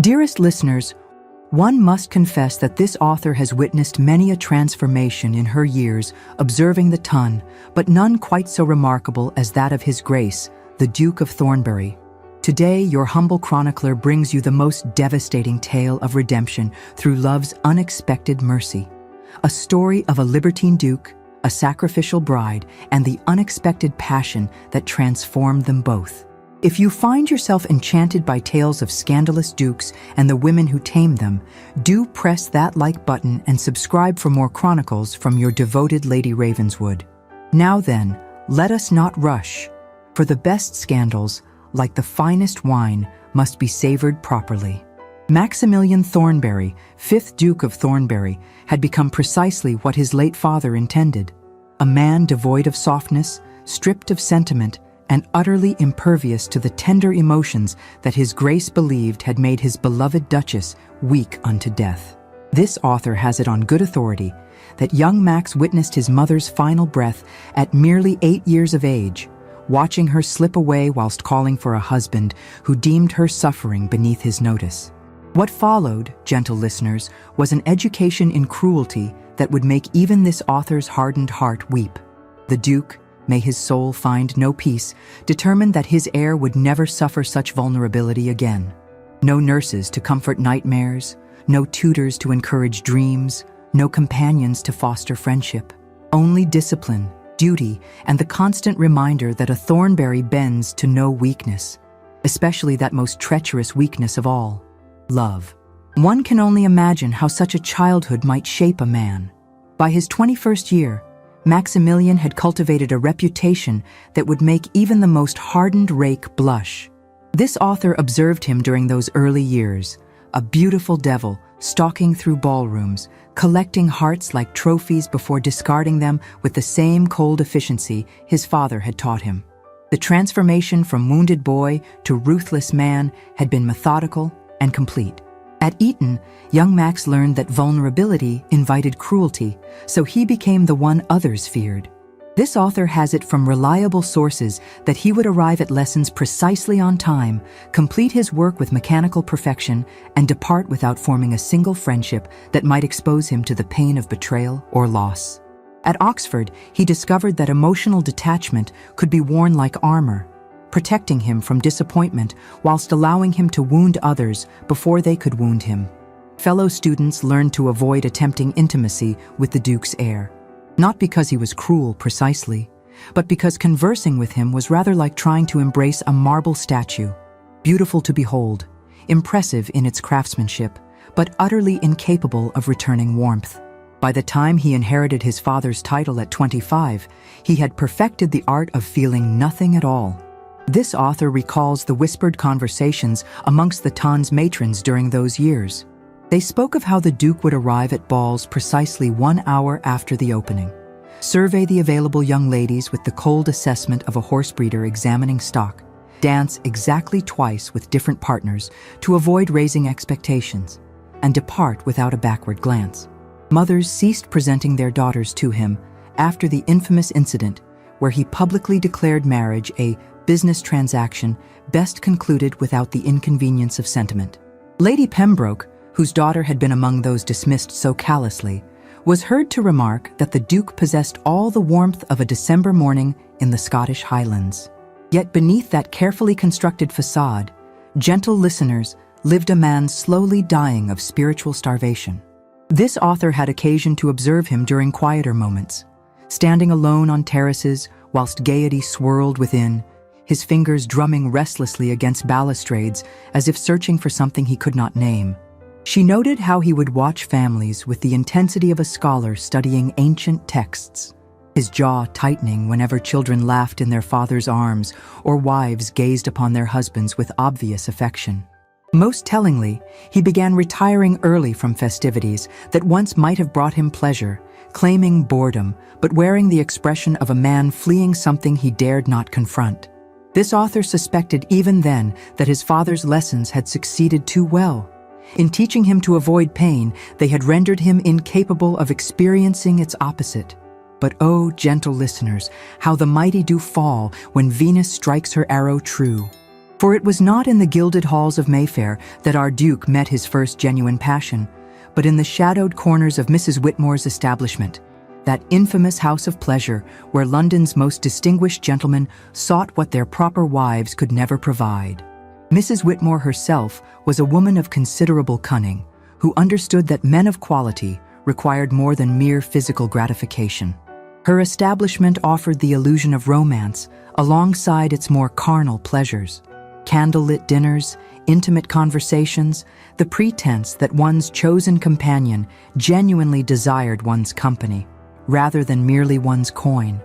Dearest listeners, one must confess that this author has witnessed many a transformation in her years observing the ton, but none quite so remarkable as that of His Grace, the Duke of Thornbury. Today, your humble chronicler brings you the most devastating tale of redemption through love's unexpected mercy. A story of a libertine duke, a sacrificial bride, and the unexpected passion that transformed them both. If you find yourself enchanted by tales of scandalous dukes and the women who tamed them, do press that like button and subscribe for more chronicles from your devoted Lady Ravenswood. Now then, let us not rush, for the best scandals, like the finest wine, must be savored properly. Maximilian Thornbury, 5th Duke of Thornbury, had become precisely what his late father intended: a man devoid of softness, stripped of sentiment, and utterly impervious to the tender emotions that His Grace believed had made his beloved Duchess weak unto death. This author has it on good authority that young Max witnessed his mother's final breath at merely 8 years of age, watching her slip away whilst calling for a husband who deemed her suffering beneath his notice. What followed, gentle listeners, was an education in cruelty that would make even this author's hardened heart weep. The Duke, may his soul find no peace, determined that his heir would never suffer such vulnerability again. No nurses to comfort nightmares, no tutors to encourage dreams, no companions to foster friendship. Only discipline, duty, and the constant reminder that a Thornbury bends to no weakness, especially that most treacherous weakness of all, love. One can only imagine how such a childhood might shape a man. By his 21st year, Maximilian had cultivated a reputation that would make even the most hardened rake blush. This author observed him during those early years, a beautiful devil stalking through ballrooms, collecting hearts like trophies before discarding them with the same cold efficiency his father had taught him. The transformation from wounded boy to ruthless man had been methodical and complete. At Eton, young Max learned that vulnerability invited cruelty, so he became the one others feared. This author has it from reliable sources that he would arrive at lessons precisely on time, complete his work with mechanical perfection, and depart without forming a single friendship that might expose him to the pain of betrayal or loss. At Oxford, he discovered that emotional detachment could be worn like armor, protecting him from disappointment whilst allowing him to wound others before they could wound him. Fellow students learned to avoid attempting intimacy with the Duke's heir, not because he was cruel precisely, but because conversing with him was rather like trying to embrace a marble statue, beautiful to behold, impressive in its craftsmanship, but utterly incapable of returning warmth. By the time he inherited his father's title at 25, he had perfected the art of feeling nothing at all. This author recalls the whispered conversations amongst the Ton's matrons during those years. They spoke of how the Duke would arrive at balls precisely 1 hour after the opening, survey the available young ladies with the cold assessment of a horse breeder examining stock, dance exactly twice with different partners to avoid raising expectations, and depart without a backward glance. Mothers ceased presenting their daughters to him after the infamous incident where he publicly declared marriage a business transaction best concluded without the inconvenience of sentiment. Lady Pembroke, whose daughter had been among those dismissed so callously, was heard to remark that the Duke possessed all the warmth of a December morning in the Scottish Highlands. Yet beneath that carefully constructed facade, gentle listeners, lived a man slowly dying of spiritual starvation. This author had occasion to observe him during quieter moments, standing alone on terraces whilst gaiety swirled within, his fingers drumming restlessly against balustrades as if searching for something he could not name. She noted how he would watch families with the intensity of a scholar studying ancient texts, his jaw tightening whenever children laughed in their father's arms or wives gazed upon their husbands with obvious affection. Most tellingly, he began retiring early from festivities that once might have brought him pleasure, claiming boredom, but wearing the expression of a man fleeing something he dared not confront. This author suspected even then that his father's lessons had succeeded too well. In teaching him to avoid pain, they had rendered him incapable of experiencing its opposite. But oh, gentle listeners, how the mighty do fall when Venus strikes her arrow true. For it was not in the gilded halls of Mayfair that our Duke met his first genuine passion, but in the shadowed corners of Mrs. Whitmore's establishment, that infamous house of pleasure where London's most distinguished gentlemen sought what their proper wives could never provide. Mrs. Whitmore herself was a woman of considerable cunning, who understood that men of quality required more than mere physical gratification. Her establishment offered the illusion of romance alongside its more carnal pleasures. Candlelit dinners, intimate conversations, the pretense that one's chosen companion genuinely desired one's company, rather than merely one's coin.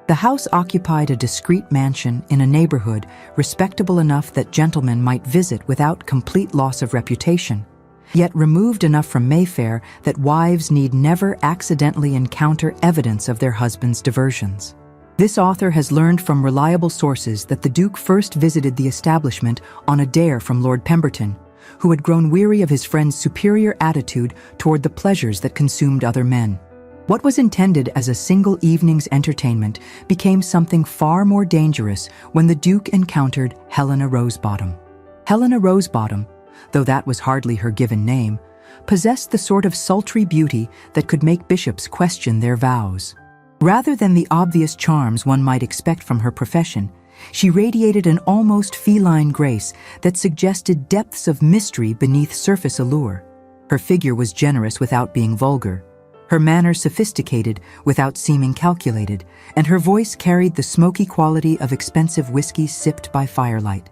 The house occupied a discreet mansion in a neighborhood respectable enough that gentlemen might visit without complete loss of reputation, yet removed enough from Mayfair that wives need never accidentally encounter evidence of their husbands' diversions. This author has learned from reliable sources that the Duke first visited the establishment on a dare from Lord Pemberton, who had grown weary of his friend's superior attitude toward the pleasures that consumed other men. What was intended as a single evening's entertainment became something far more dangerous when the Duke encountered Helena Rosebottom. Helena Rosebottom, though that was hardly her given name, possessed the sort of sultry beauty that could make bishops question their vows. Rather than the obvious charms one might expect from her profession, she radiated an almost feline grace that suggested depths of mystery beneath surface allure. Her figure was generous without being vulgar, her manners sophisticated without seeming calculated, and her voice carried the smoky quality of expensive whiskey sipped by firelight.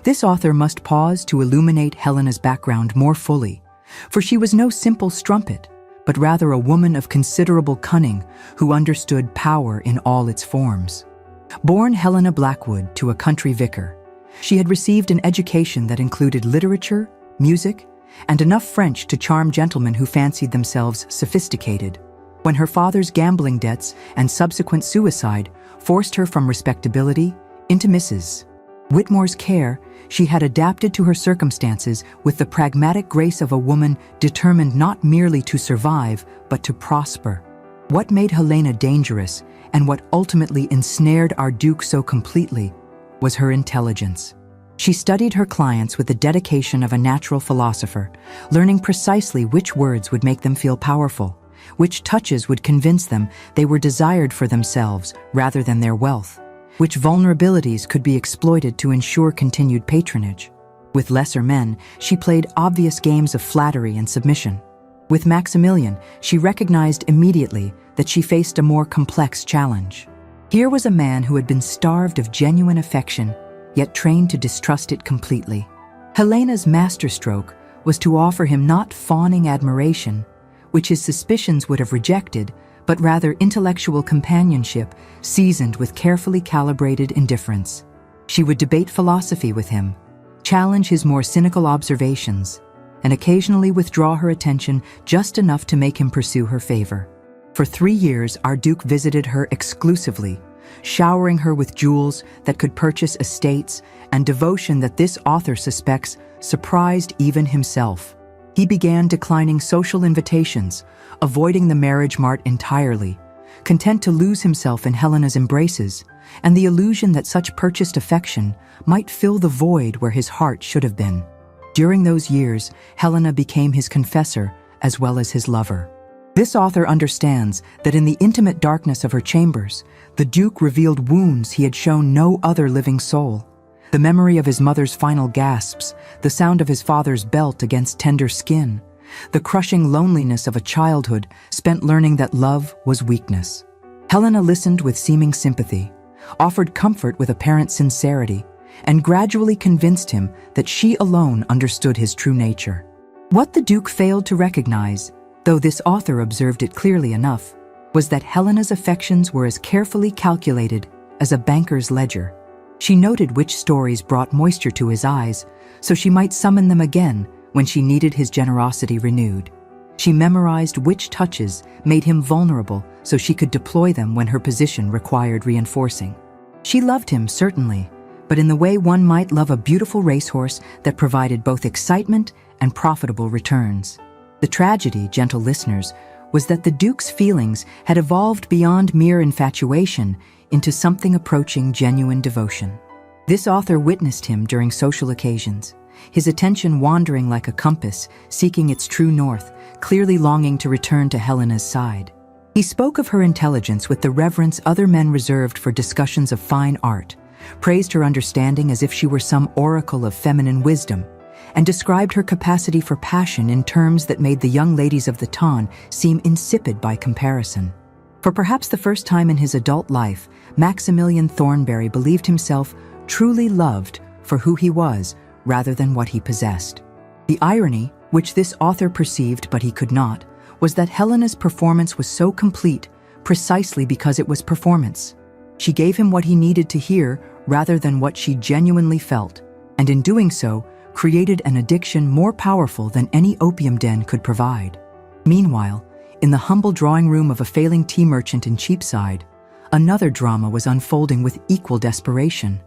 This author must pause to illuminate Helena's background more fully, for she was no simple strumpet, but rather a woman of considerable cunning who understood power in all its forms. Born Helena Blackwood to a country vicar, she had received an education that included literature, music, and enough French to charm gentlemen who fancied themselves sophisticated. When her father's gambling debts and subsequent suicide forced her from respectability into Mrs. Whitmore's care, she had adapted to her circumstances with the pragmatic grace of a woman determined not merely to survive, but to prosper. What made Helena dangerous, and what ultimately ensnared our Duke so completely, was her intelligence. She studied her clients with the dedication of a natural philosopher, learning precisely which words would make them feel powerful, which touches would convince them they were desired for themselves rather than their wealth, which vulnerabilities could be exploited to ensure continued patronage. With lesser men, she played obvious games of flattery and submission. With Maximilian, she recognized immediately that she faced a more complex challenge. Here was a man who had been starved of genuine affection, yet trained to distrust it completely. Helena's masterstroke was to offer him not fawning admiration, which his suspicions would have rejected, but rather intellectual companionship seasoned with carefully calibrated indifference. She would debate philosophy with him, challenge his more cynical observations, and occasionally withdraw her attention just enough to make him pursue her favor. For 3 years, our Duke visited her exclusively, showering her with jewels that could purchase estates and devotion that this author suspects surprised even himself. He began declining social invitations, avoiding the marriage mart entirely, content to lose himself in Helena's embraces, and the illusion that such purchased affection might fill the void where his heart should have been. During those years, Helena became his confessor as well as his lover. This author understands that in the intimate darkness of her chambers, the Duke revealed wounds he had shown no other living soul. The memory of his mother's final gasps, the sound of his father's belt against tender skin, the crushing loneliness of a childhood spent learning that love was weakness. Helena listened with seeming sympathy, offered comfort with apparent sincerity, and gradually convinced him that she alone understood his true nature. What the Duke failed to recognize, though this author observed it clearly enough, was that Helena's affections were as carefully calculated as a banker's ledger. She noted which stories brought moisture to his eyes, so she might summon them again when she needed his generosity renewed. She memorized which touches made him vulnerable so she could deploy them when her position required reinforcing. She loved him, certainly, but in the way one might love a beautiful racehorse that provided both excitement and profitable returns. The tragedy, gentle listeners, was that the Duke's feelings had evolved beyond mere infatuation into something approaching genuine devotion. This author witnessed him during social occasions, his attention wandering like a compass, seeking its true north, clearly longing to return to Helena's side. He spoke of her intelligence with the reverence other men reserved for discussions of fine art, praised her understanding as if she were some oracle of feminine wisdom, and described her capacity for passion in terms that made the young ladies of the ton seem insipid by comparison. For perhaps the first time in his adult life, Maximilian Thornberry believed himself truly loved for who he was rather than what he possessed. The irony, which this author perceived but he could not, was that Helena's performance was so complete precisely because it was performance. She gave him what he needed to hear rather than what she genuinely felt, and in doing so, created an addiction more powerful than any opium den could provide. Meanwhile, in the humble drawing room of a failing tea merchant in Cheapside, another drama was unfolding with equal desperation.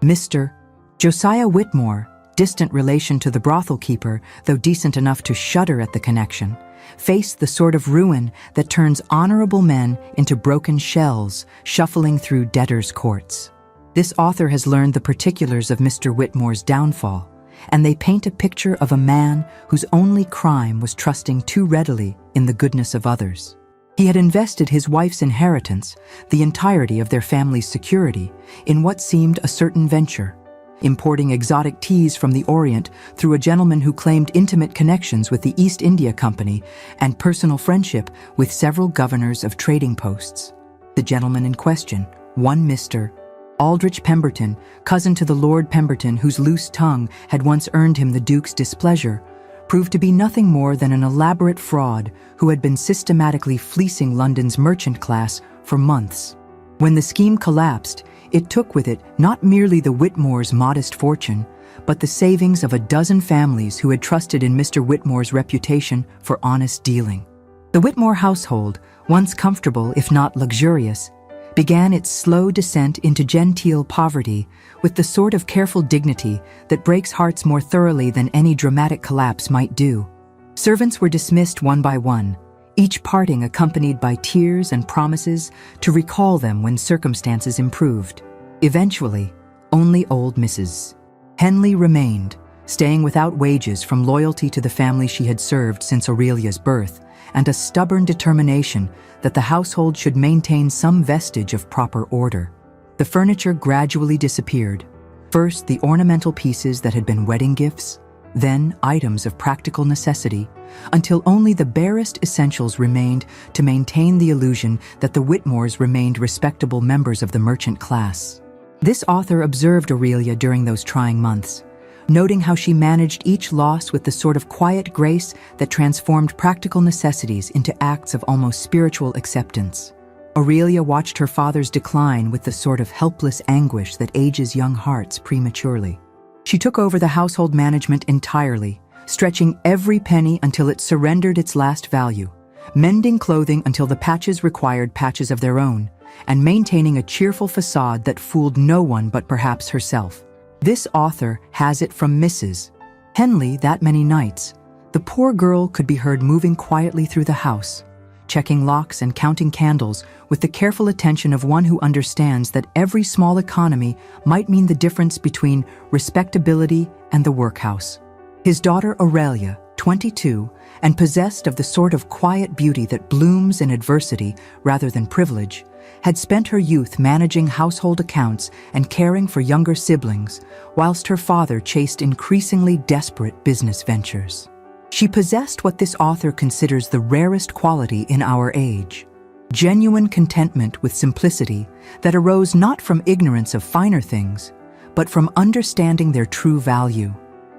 Mr. Josiah Whitmore, distant relation to the brothel keeper, though decent enough to shudder at the connection, faced the sort of ruin that turns honorable men into broken shells, shuffling through debtors' courts. This author has learned the particulars of Mr. Whitmore's downfall, and they paint a picture of a man whose only crime was trusting too readily in the goodness of others. He had invested his wife's inheritance, the entirety of their family's security, in what seemed a certain venture, importing exotic teas from the Orient through a gentleman who claimed intimate connections with the East India Company and personal friendship with several governors of trading posts. The gentleman in question, one Mr. Aldrich Pemberton, cousin to the Lord Pemberton whose loose tongue had once earned him the Duke's displeasure, proved to be nothing more than an elaborate fraud who had been systematically fleecing London's merchant class for months. When the scheme collapsed, it took with it not merely the Whitmores' modest fortune, but the savings of a dozen families who had trusted in Mr. Whitmore's reputation for honest dealing. The Whitmore household, once comfortable if not luxurious, began its slow descent into genteel poverty with the sort of careful dignity that breaks hearts more thoroughly than any dramatic collapse might do. Servants were dismissed one by one, each parting accompanied by tears and promises to recall them when circumstances improved. Eventually, only old Mrs. Henley remained, staying without wages from loyalty to the family she had served since Aurelia's birth, and a stubborn determination that the household should maintain some vestige of proper order. The furniture gradually disappeared. First, the ornamental pieces that had been wedding gifts, then items of practical necessity, until only the barest essentials remained to maintain the illusion that the Whitmores remained respectable members of the merchant class. This author observed Aurelia during those trying months, noting how she managed each loss with the sort of quiet grace that transformed practical necessities into acts of almost spiritual acceptance. Aurelia watched her father's decline with the sort of helpless anguish that ages young hearts prematurely. She took over the household management entirely, stretching every penny until it surrendered its last value, mending clothing until the patches required patches of their own, and maintaining a cheerful facade that fooled no one but perhaps herself. This author has it from Mrs. Henley that many nights. The poor girl could be heard moving quietly through the house, checking locks and counting candles with the careful attention of one who understands that every small economy might mean the difference between respectability and the workhouse. His daughter Aurelia, 22, and possessed of the sort of quiet beauty that blooms in adversity rather than privilege, had spent her youth managing household accounts and caring for younger siblings, whilst her father chased increasingly desperate business ventures. She possessed what this author considers the rarest quality in our age: genuine contentment with simplicity that arose not from ignorance of finer things, but from understanding their true value.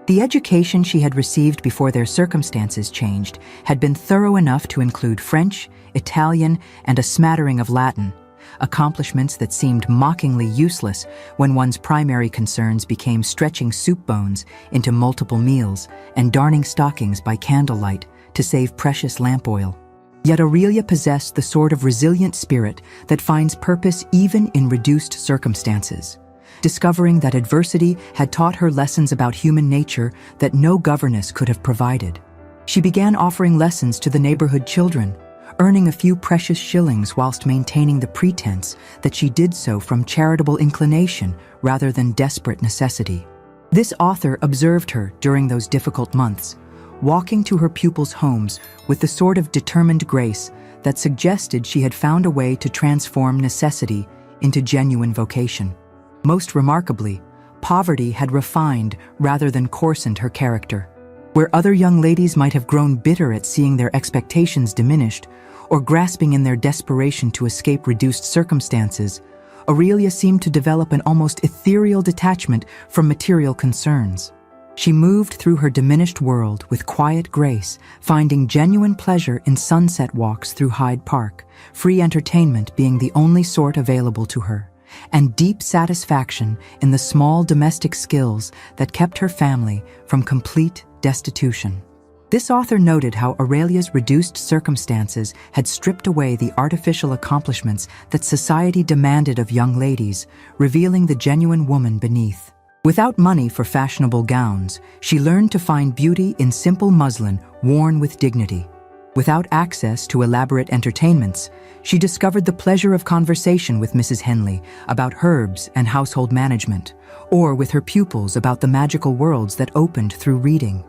The education she had received before their circumstances changed had been thorough enough to include French, Italian, and a smattering of Latin, accomplishments that seemed mockingly useless when one's primary concerns became stretching soup bones into multiple meals and darning stockings by candlelight to save precious lamp oil. Yet Aurelia possessed the sort of resilient spirit that finds purpose even in reduced circumstances, discovering that adversity had taught her lessons about human nature that no governess could have provided. She began offering lessons to the neighborhood children, earning a few precious shillings whilst maintaining the pretense that she did so from charitable inclination rather than desperate necessity. This author observed her during those difficult months, walking to her pupils' homes with the sort of determined grace that suggested she had found a way to transform necessity into genuine vocation. Most remarkably, poverty had refined rather than coarsened her character. Where other young ladies might have grown bitter at seeing their expectations diminished, or grasping in their desperation to escape reduced circumstances, Aurelia seemed to develop an almost ethereal detachment from material concerns. She moved through her diminished world with quiet grace, finding genuine pleasure in sunset walks through Hyde Park, free entertainment being the only sort available to her, and deep satisfaction in the small domestic skills that kept her family from complete destitution. This author noted how Aurelia's reduced circumstances had stripped away the artificial accomplishments that society demanded of young ladies, revealing the genuine woman beneath. Without money for fashionable gowns, she learned to find beauty in simple muslin worn with dignity. Without access to elaborate entertainments, she discovered the pleasure of conversation with Mrs. Henley about herbs and household management, or with her pupils about the magical worlds that opened through reading.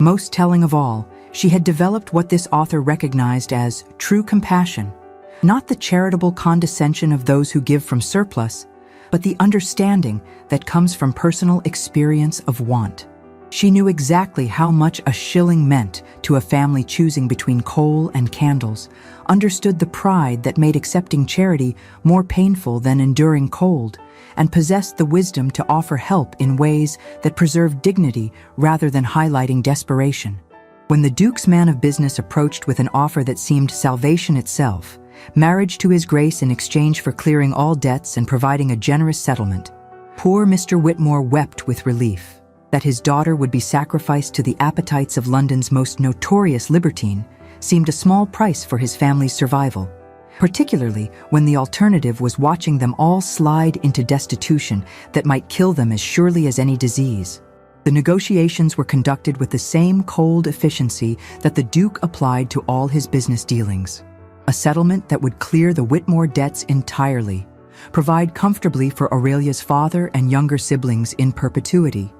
Most telling of all, she had developed what this author recognized as true compassion, not the charitable condescension of those who give from surplus, but the understanding that comes from personal experience of want. She knew exactly how much a shilling meant to a family choosing between coal and candles, understood the pride that made accepting charity more painful than enduring cold, and possessed the wisdom to offer help in ways that preserved dignity rather than highlighting desperation. When the Duke's man of business approached with an offer that seemed salvation itself, marriage to his grace in exchange for clearing all debts and providing a generous settlement, poor Mr. Whitmore wept with relief. That his daughter would be sacrificed to the appetites of London's most notorious libertine seemed a small price for his family's survival, particularly when the alternative was watching them all slide into destitution that might kill them as surely as any disease. The negotiations were conducted with the same cold efficiency that the Duke applied to all his business dealings. A settlement that would clear the Whitmore debts entirely, provide comfortably for Aurelia's father and younger siblings in perpetuity,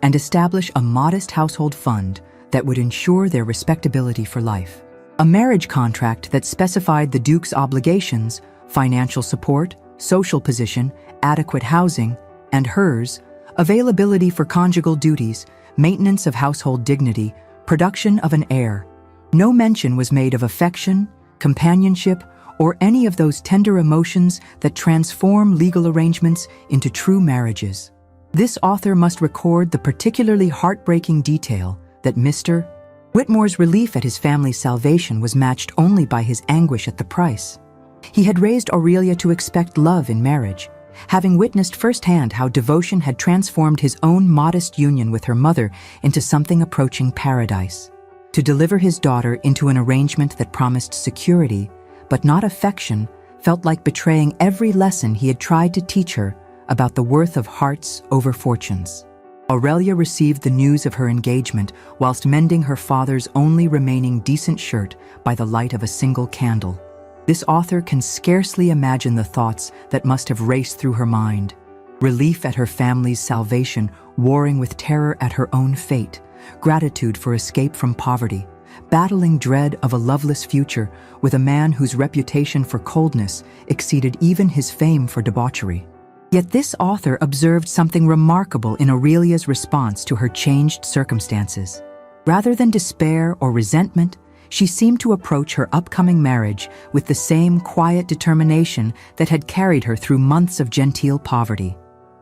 and establish a modest household fund that would ensure their respectability for life. A marriage contract that specified the Duke's obligations, financial support, social position, adequate housing, and hers, availability for conjugal duties, maintenance of household dignity, production of an heir. No mention was made of affection, companionship, or any of those tender emotions that transform legal arrangements into true marriages. This author must record the particularly heartbreaking detail that Mr. Whitmore's relief at his family's salvation was matched only by his anguish at the price. He had raised Aurelia to expect love in marriage, having witnessed firsthand how devotion had transformed his own modest union with her mother into something approaching paradise. To deliver his daughter into an arrangement that promised security, but not affection, felt like betraying every lesson he had tried to teach her about the worth of hearts over fortunes. Aurelia received the news of her engagement whilst mending her father's only remaining decent shirt by the light of a single candle. This author can scarcely imagine the thoughts that must have raced through her mind. Relief at her family's salvation, warring with terror at her own fate, gratitude for escape from poverty, battling dread of a loveless future with a man whose reputation for coldness exceeded even his fame for debauchery. Yet this author observed something remarkable in Aurelia's response to her changed circumstances. Rather than despair or resentment, she seemed to approach her upcoming marriage with the same quiet determination that had carried her through months of genteel poverty.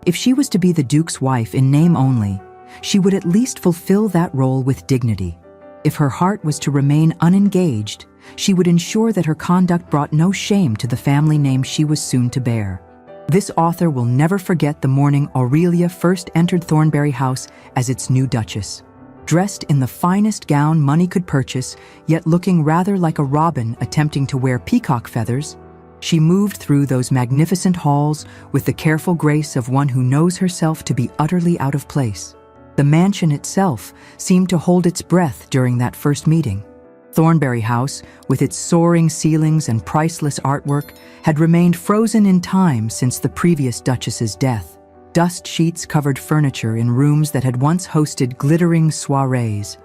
If she was to be the Duke's wife in name only, she would at least fulfill that role with dignity. If her heart was to remain unengaged, she would ensure that her conduct brought no shame to the family name she was soon to bear. This author will never forget the morning Aurelia first entered Thornbury House as its new duchess. Dressed in the finest gown money could purchase, yet looking rather like a robin attempting to wear peacock feathers, she moved through those magnificent halls with the careful grace of one who knows herself to be utterly out of place. The mansion itself seemed to hold its breath during that first meeting. Thornbury House, with its soaring ceilings and priceless artwork, had remained frozen in time since the previous Duchess's death. Dust sheets covered furniture in rooms that had once hosted glittering soirees.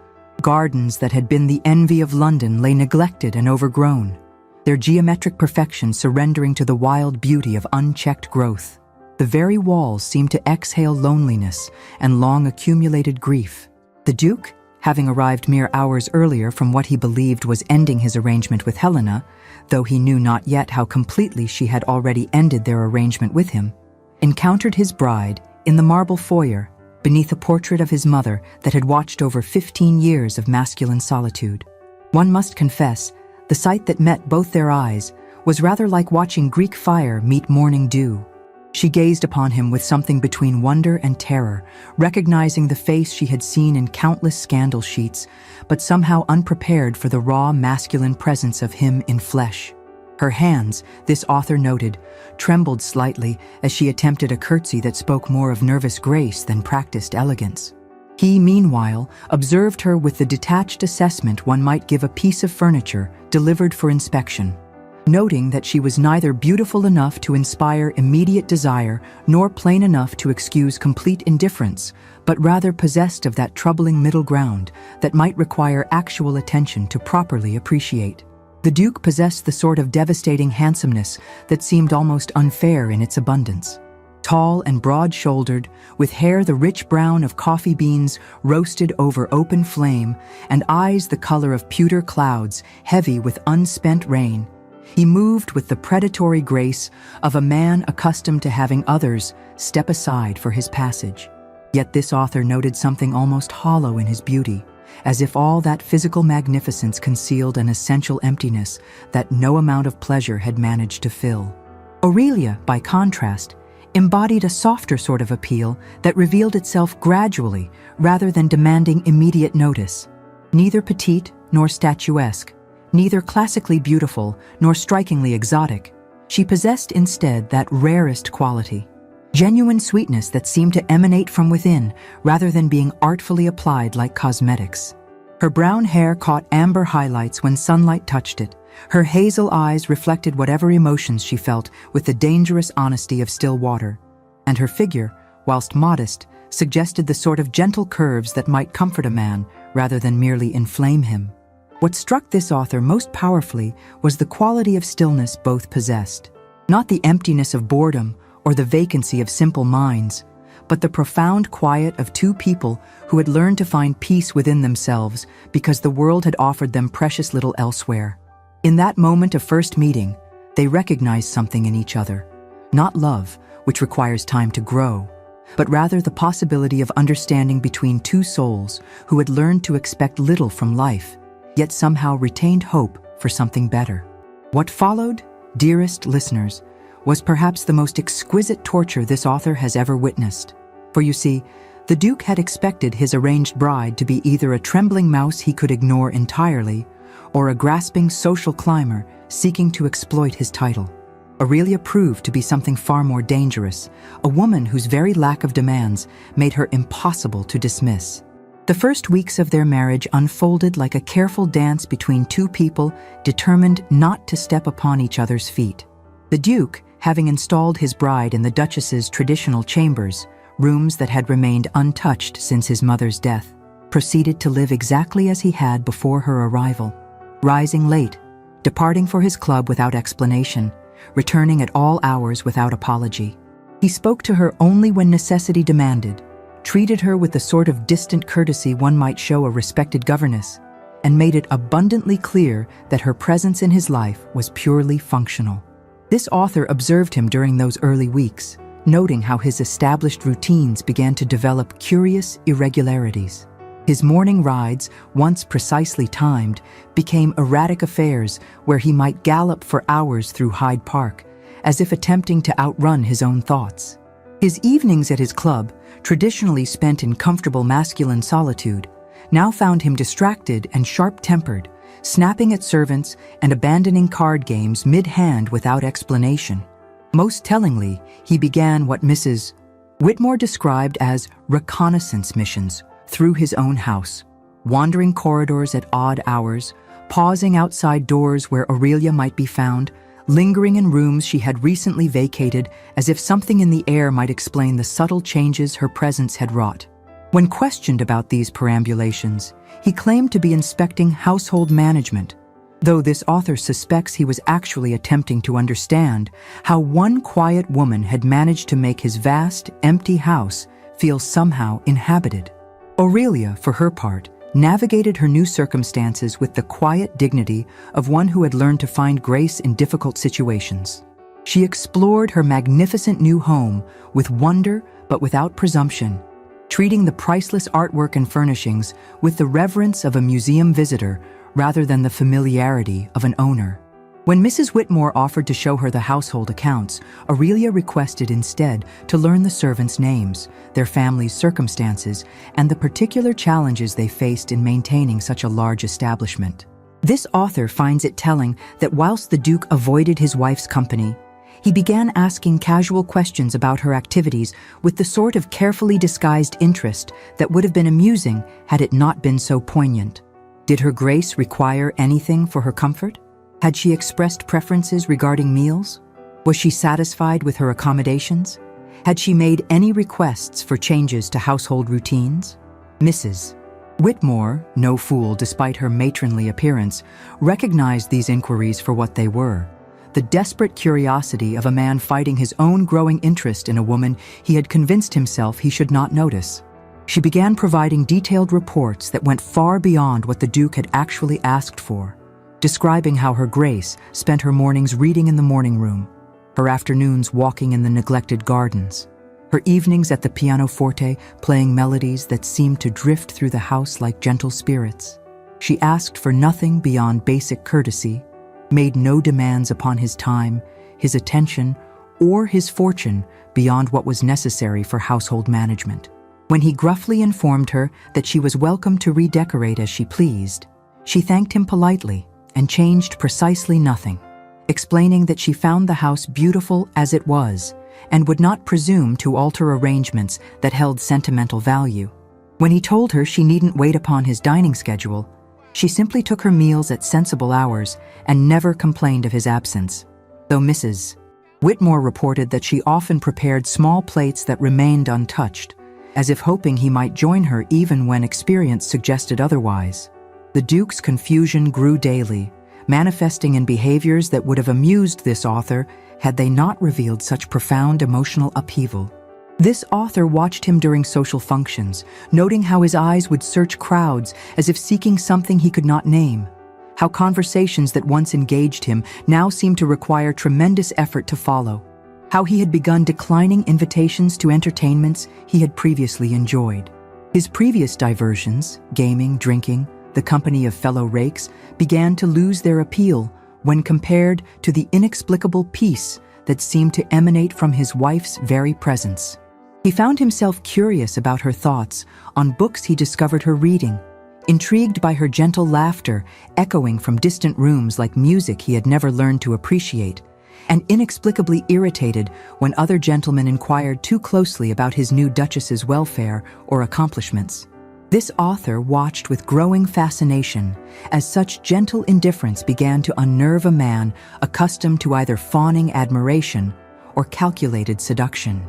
Gardens that had been the envy of London lay neglected and overgrown, their geometric perfection surrendering to the wild beauty of unchecked growth. The very walls seemed to exhale loneliness and long-accumulated grief. The Duke, having arrived mere hours earlier from what he believed was ending his arrangement with Helena, though he knew not yet how completely she had already ended their arrangement with him, encountered his bride in the marble foyer, beneath a portrait of his mother that had watched over 15 years of masculine solitude. One must confess, the sight that met both their eyes was rather like watching Greek fire meet morning dew. She gazed upon him with something between wonder and terror, recognizing the face she had seen in countless scandal sheets, but somehow unprepared for the raw masculine presence of him in flesh. Her hands, this author noted, trembled slightly as she attempted a curtsy that spoke more of nervous grace than practiced elegance. He, meanwhile, observed her with the detached assessment one might give a piece of furniture delivered for inspection, noting that she was neither beautiful enough to inspire immediate desire nor plain enough to excuse complete indifference, but rather possessed of that troubling middle ground that might require actual attention to properly appreciate. The Duke possessed the sort of devastating handsomeness that seemed almost unfair in its abundance. Tall and broad-shouldered, with hair the rich brown of coffee beans roasted over open flame, and eyes the color of pewter clouds, heavy with unspent rain, he moved with the predatory grace of a man accustomed to having others step aside for his passage. Yet this author noted something almost hollow in his beauty, as if all that physical magnificence concealed an essential emptiness that no amount of pleasure had managed to fill. Aurelia, by contrast, embodied a softer sort of appeal that revealed itself gradually rather than demanding immediate notice. Neither petite nor statuesque, neither classically beautiful nor strikingly exotic, she possessed instead that rarest quality, genuine sweetness that seemed to emanate from within rather than being artfully applied like cosmetics. Her brown hair caught amber highlights when sunlight touched it. Her hazel eyes reflected whatever emotions she felt with the dangerous honesty of still water, and her figure, whilst modest, suggested the sort of gentle curves that might comfort a man rather than merely inflame him. What struck this author most powerfully was the quality of stillness both possessed. Not the emptiness of boredom or the vacancy of simple minds, but the profound quiet of two people who had learned to find peace within themselves because the world had offered them precious little elsewhere. In that moment of first meeting, they recognized something in each other. Not love, which requires time to grow, but rather the possibility of understanding between two souls who had learned to expect little from life, yet somehow retained hope for something better. What followed, dearest listeners, was perhaps the most exquisite torture this author has ever witnessed. For you see, the Duke had expected his arranged bride to be either a trembling mouse he could ignore entirely, or a grasping social climber seeking to exploit his title. Aurelia proved to be something far more dangerous, a woman whose very lack of demands made her impossible to dismiss. The first weeks of their marriage unfolded like a careful dance between two people determined not to step upon each other's feet. The Duke, having installed his bride in the Duchess's traditional chambers, rooms that had remained untouched since his mother's death, proceeded to live exactly as he had before her arrival, rising late, departing for his club without explanation, returning at all hours without apology. He spoke to her only when necessity demanded, treated her with the sort of distant courtesy one might show a respected governess, and made it abundantly clear that her presence in his life was purely functional. This author observed him during those early weeks, noting how his established routines began to develop curious irregularities. His morning rides, once precisely timed, became erratic affairs where he might gallop for hours through Hyde Park, as if attempting to outrun his own thoughts. His evenings at his club, traditionally spent in comfortable masculine solitude, now found him distracted and sharp-tempered, snapping at servants and abandoning card games mid-hand without explanation. Most tellingly, he began what Mrs. Whitmore described as reconnaissance missions through his own house, wandering corridors at odd hours, pausing outside doors where Aurelia might be found, lingering in rooms she had recently vacated as if something in the air might explain the subtle changes her presence had wrought. When questioned about these perambulations, he claimed to be inspecting household management, though this author suspects he was actually attempting to understand how one quiet woman had managed to make his vast, empty house feel somehow inhabited. Aurelia, for her part, navigated her new circumstances with the quiet dignity of one who had learned to find grace in difficult situations. She explored her magnificent new home with wonder but without presumption, treating the priceless artwork and furnishings with the reverence of a museum visitor rather than the familiarity of an owner. When Mrs. Whitmore offered to show her the household accounts, Aurelia requested instead to learn the servants' names, their families' circumstances, and the particular challenges they faced in maintaining such a large establishment. This author finds it telling that whilst the Duke avoided his wife's company, he began asking casual questions about her activities with the sort of carefully disguised interest that would have been amusing had it not been so poignant. Did her Grace require anything for her comfort? Had she expressed preferences regarding meals? Was she satisfied with her accommodations? Had she made any requests for changes to household routines? Mrs. Whitmore, no fool despite her matronly appearance, recognized these inquiries for what they were: the desperate curiosity of a man fighting his own growing interest in a woman he had convinced himself he should not notice. She began providing detailed reports that went far beyond what the Duke had actually asked for, describing how her Grace spent her mornings reading in the morning room, her afternoons walking in the neglected gardens, her evenings at the pianoforte playing melodies that seemed to drift through the house like gentle spirits. She asked for nothing beyond basic courtesy, made no demands upon his time, his attention, or his fortune beyond what was necessary for household management. When he gruffly informed her that she was welcome to redecorate as she pleased, she thanked him politely and changed precisely nothing, explaining that she found the house beautiful as it was and would not presume to alter arrangements that held sentimental value. When he told her she needn't wait upon his dining schedule, she simply took her meals at sensible hours and never complained of his absence, though Mrs. Whitmore reported that she often prepared small plates that remained untouched, as if hoping he might join her even when experience suggested otherwise. The Duke's confusion grew daily, manifesting in behaviors that would have amused this author had they not revealed such profound emotional upheaval. This author watched him during social functions, noting how his eyes would search crowds as if seeking something he could not name, how conversations that once engaged him now seemed to require tremendous effort to follow, how he had begun declining invitations to entertainments he had previously enjoyed. His previous diversions, gaming, drinking, the company of fellow rakes, began to lose their appeal when compared to the inexplicable peace that seemed to emanate from his wife's very presence. He found himself curious about her thoughts on books he discovered her reading, intrigued by her gentle laughter echoing from distant rooms like music he had never learned to appreciate, and inexplicably irritated when other gentlemen inquired too closely about his new duchess's welfare or accomplishments. This author watched with growing fascination as such gentle indifference began to unnerve a man accustomed to either fawning admiration or calculated seduction.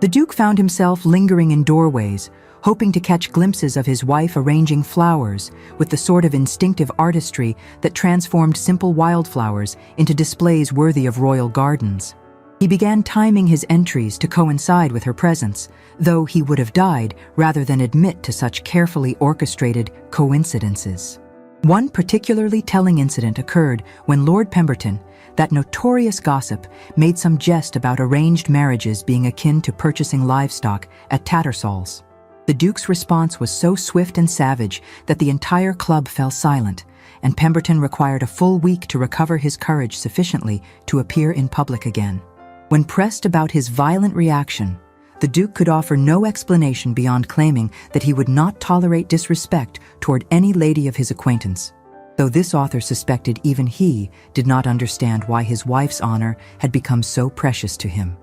The Duke found himself lingering in doorways, hoping to catch glimpses of his wife arranging flowers with the sort of instinctive artistry that transformed simple wildflowers into displays worthy of royal gardens. He began timing his entries to coincide with her presence, though he would have died rather than admit to such carefully orchestrated coincidences. One particularly telling incident occurred when Lord Pemberton, that notorious gossip, made some jest about arranged marriages being akin to purchasing livestock at Tattersall's. The Duke's response was so swift and savage that the entire club fell silent, and Pemberton required a full week to recover his courage sufficiently to appear in public again. When pressed about his violent reaction, the Duke could offer no explanation beyond claiming that he would not tolerate disrespect toward any lady of his acquaintance, though this author suspected even he did not understand why his wife's honor had become so precious to him.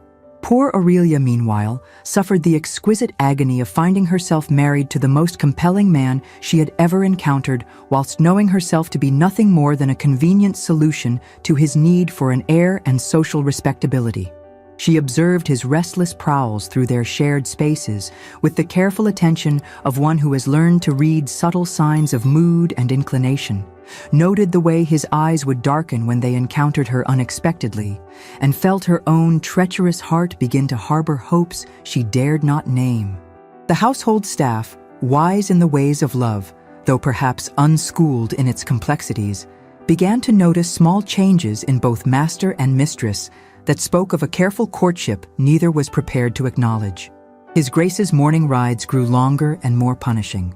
Poor Aurelia, meanwhile, suffered the exquisite agony of finding herself married to the most compelling man she had ever encountered, whilst knowing herself to be nothing more than a convenient solution to his need for an heir and social respectability. She observed his restless prowls through their shared spaces with the careful attention of one who has learned to read subtle signs of mood and inclination, noted the way his eyes would darken when they encountered her unexpectedly, and felt her own treacherous heart begin to harbor hopes she dared not name. The household staff, wise in the ways of love, though perhaps unschooled in its complexities, began to notice small changes in both master and mistress that spoke of a careful courtship neither was prepared to acknowledge. His Grace's morning rides grew longer and more punishing,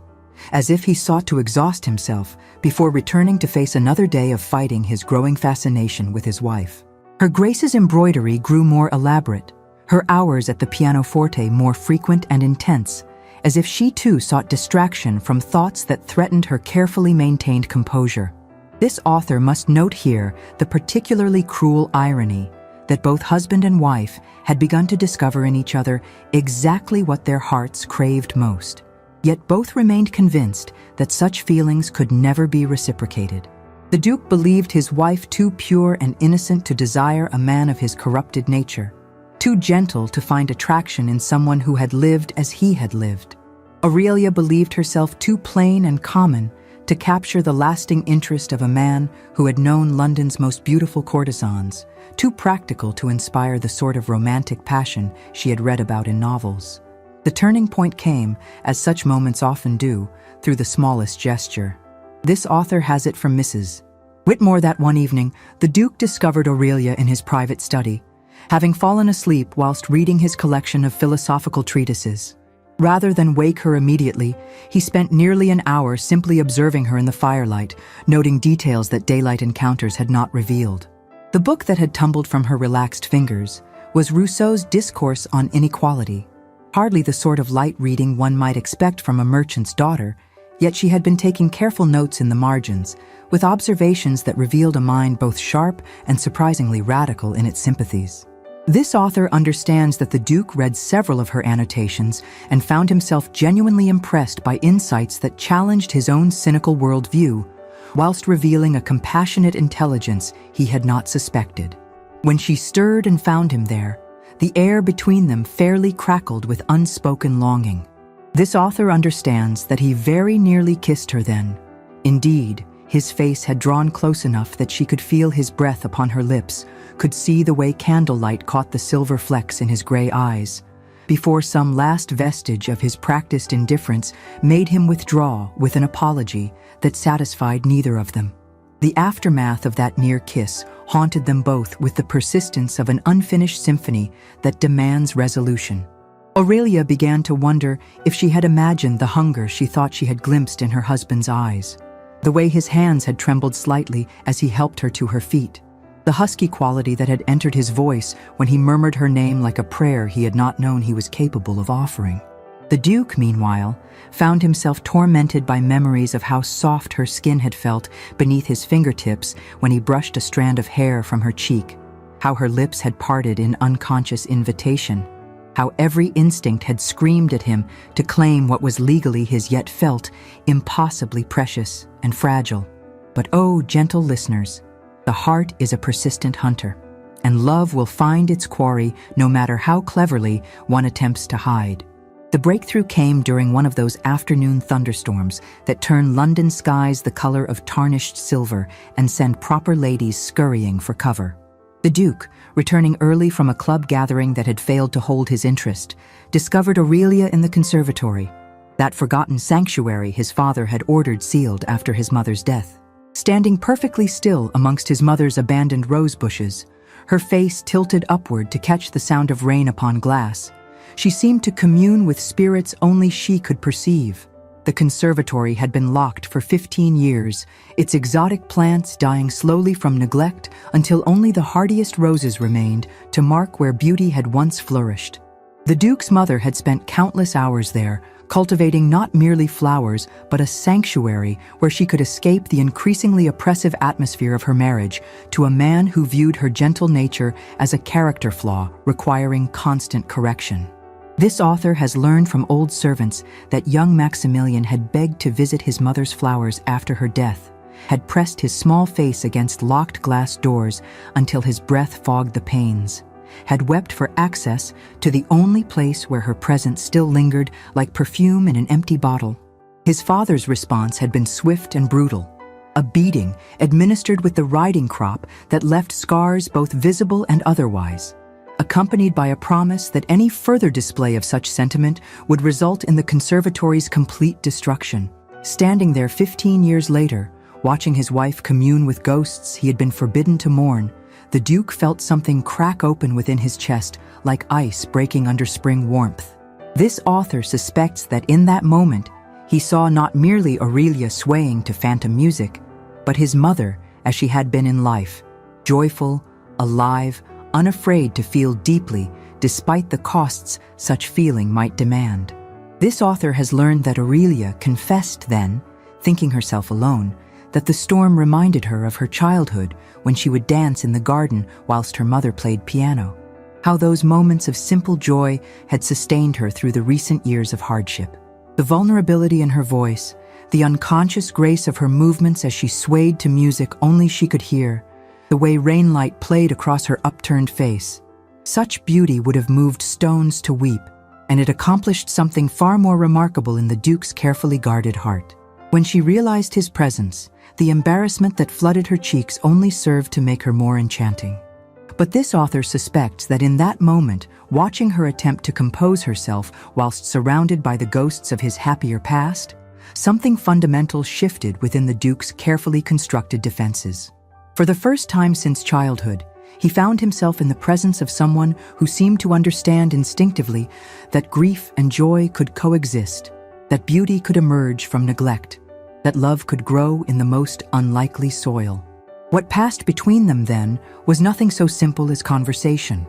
as if he sought to exhaust himself before returning to face another day of fighting his growing fascination with his wife. Her Grace's embroidery grew more elaborate, her hours at the pianoforte more frequent and intense, as if she too sought distraction from thoughts that threatened her carefully maintained composure. This author must note here the particularly cruel irony that both husband and wife had begun to discover in each other exactly what their hearts craved most. Yet both remained convinced that such feelings could never be reciprocated. The Duke believed his wife too pure and innocent to desire a man of his corrupted nature, too gentle to find attraction in someone who had lived as he had lived. Aurelia believed herself too plain and common to capture the lasting interest of a man who had known London's most beautiful courtesans, too practical to inspire the sort of romantic passion she had read about in novels. The turning point came, as such moments often do, through the smallest gesture. This author has it from Mrs. Whitmore that one evening, the Duke discovered Aurelia in his private study, having fallen asleep whilst reading his collection of philosophical treatises. Rather than wake her immediately, he spent nearly an hour simply observing her in the firelight, noting details that daylight encounters had not revealed. The book that had tumbled from her relaxed fingers was Rousseau's Discourse on Inequality, hardly the sort of light reading one might expect from a merchant's daughter, yet she had been taking careful notes in the margins, with observations that revealed a mind both sharp and surprisingly radical in its sympathies. This author understands that the Duke read several of her annotations and found himself genuinely impressed by insights that challenged his own cynical worldview, whilst revealing a compassionate intelligence he had not suspected. When she stirred and found him there, the air between them fairly crackled with unspoken longing. This author understands that he very nearly kissed her then. Indeed, his face had drawn close enough that she could feel his breath upon her lips, could see the way candlelight caught the silver flecks in his gray eyes, before some last vestige of his practiced indifference made him withdraw with an apology that satisfied neither of them. The aftermath of that near kiss haunted them both with the persistence of an unfinished symphony that demands resolution. Aurelia began to wonder if she had imagined the hunger she thought she had glimpsed in her husband's eyes, the way his hands had trembled slightly as he helped her to her feet, the husky quality that had entered his voice when he murmured her name like a prayer he had not known he was capable of offering. The Duke, meanwhile, found himself tormented by memories of how soft her skin had felt beneath his fingertips when he brushed a strand of hair from her cheek, how her lips had parted in unconscious invitation, how every instinct had screamed at him to claim what was legally his yet felt impossibly precious and fragile. But oh, gentle listeners, the heart is a persistent hunter, and love will find its quarry no matter how cleverly one attempts to hide. The breakthrough came during one of those afternoon thunderstorms that turn London skies the color of tarnished silver and send proper ladies scurrying for cover. The Duke, returning early from a club gathering that had failed to hold his interest, discovered Aurelia in the conservatory, that forgotten sanctuary his father had ordered sealed after his mother's death. Standing perfectly still amongst his mother's abandoned rose bushes, her face tilted upward to catch the sound of rain upon glass, she seemed to commune with spirits only she could perceive. The conservatory had been locked for 15 years, its exotic plants dying slowly from neglect until only the hardiest roses remained to mark where beauty had once flourished. The Duke's mother had spent countless hours there, cultivating not merely flowers, but a sanctuary where she could escape the increasingly oppressive atmosphere of her marriage to a man who viewed her gentle nature as a character flaw requiring constant correction. This author has learned from old servants that young Maximilian had begged to visit his mother's flowers after her death, had pressed his small face against locked glass doors until his breath fogged the panes, had wept for access to the only place where her presence still lingered like perfume in an empty bottle. His father's response had been swift and brutal, a beating administered with the riding crop that left scars both visible and otherwise, accompanied by a promise that any further display of such sentiment would result in the conservatory's complete destruction. Standing there 15 years later, watching his wife commune with ghosts he had been forbidden to mourn, the Duke felt something crack open within his chest, like ice breaking under spring warmth. This author suspects that in that moment, he saw not merely Aurelia swaying to phantom music, but his mother as she had been in life, joyful, alive, unafraid to feel deeply despite the costs such feeling might demand. This author has learned that Aurelia confessed then, thinking herself alone, that the storm reminded her of her childhood when she would dance in the garden whilst her mother played piano. How those moments of simple joy had sustained her through the recent years of hardship. The vulnerability in her voice, the unconscious grace of her movements as she swayed to music only she could hear, the way rainlight played across her upturned face. Such beauty would have moved stones to weep, and it accomplished something far more remarkable in the Duke's carefully guarded heart. When she realized his presence, the embarrassment that flooded her cheeks only served to make her more enchanting. But this author suspects that in that moment, watching her attempt to compose herself whilst surrounded by the ghosts of his happier past, something fundamental shifted within the Duke's carefully constructed defenses. For the first time since childhood, he found himself in the presence of someone who seemed to understand instinctively that grief and joy could coexist, that beauty could emerge from neglect, that love could grow in the most unlikely soil. What passed between them then was nothing so simple as conversation.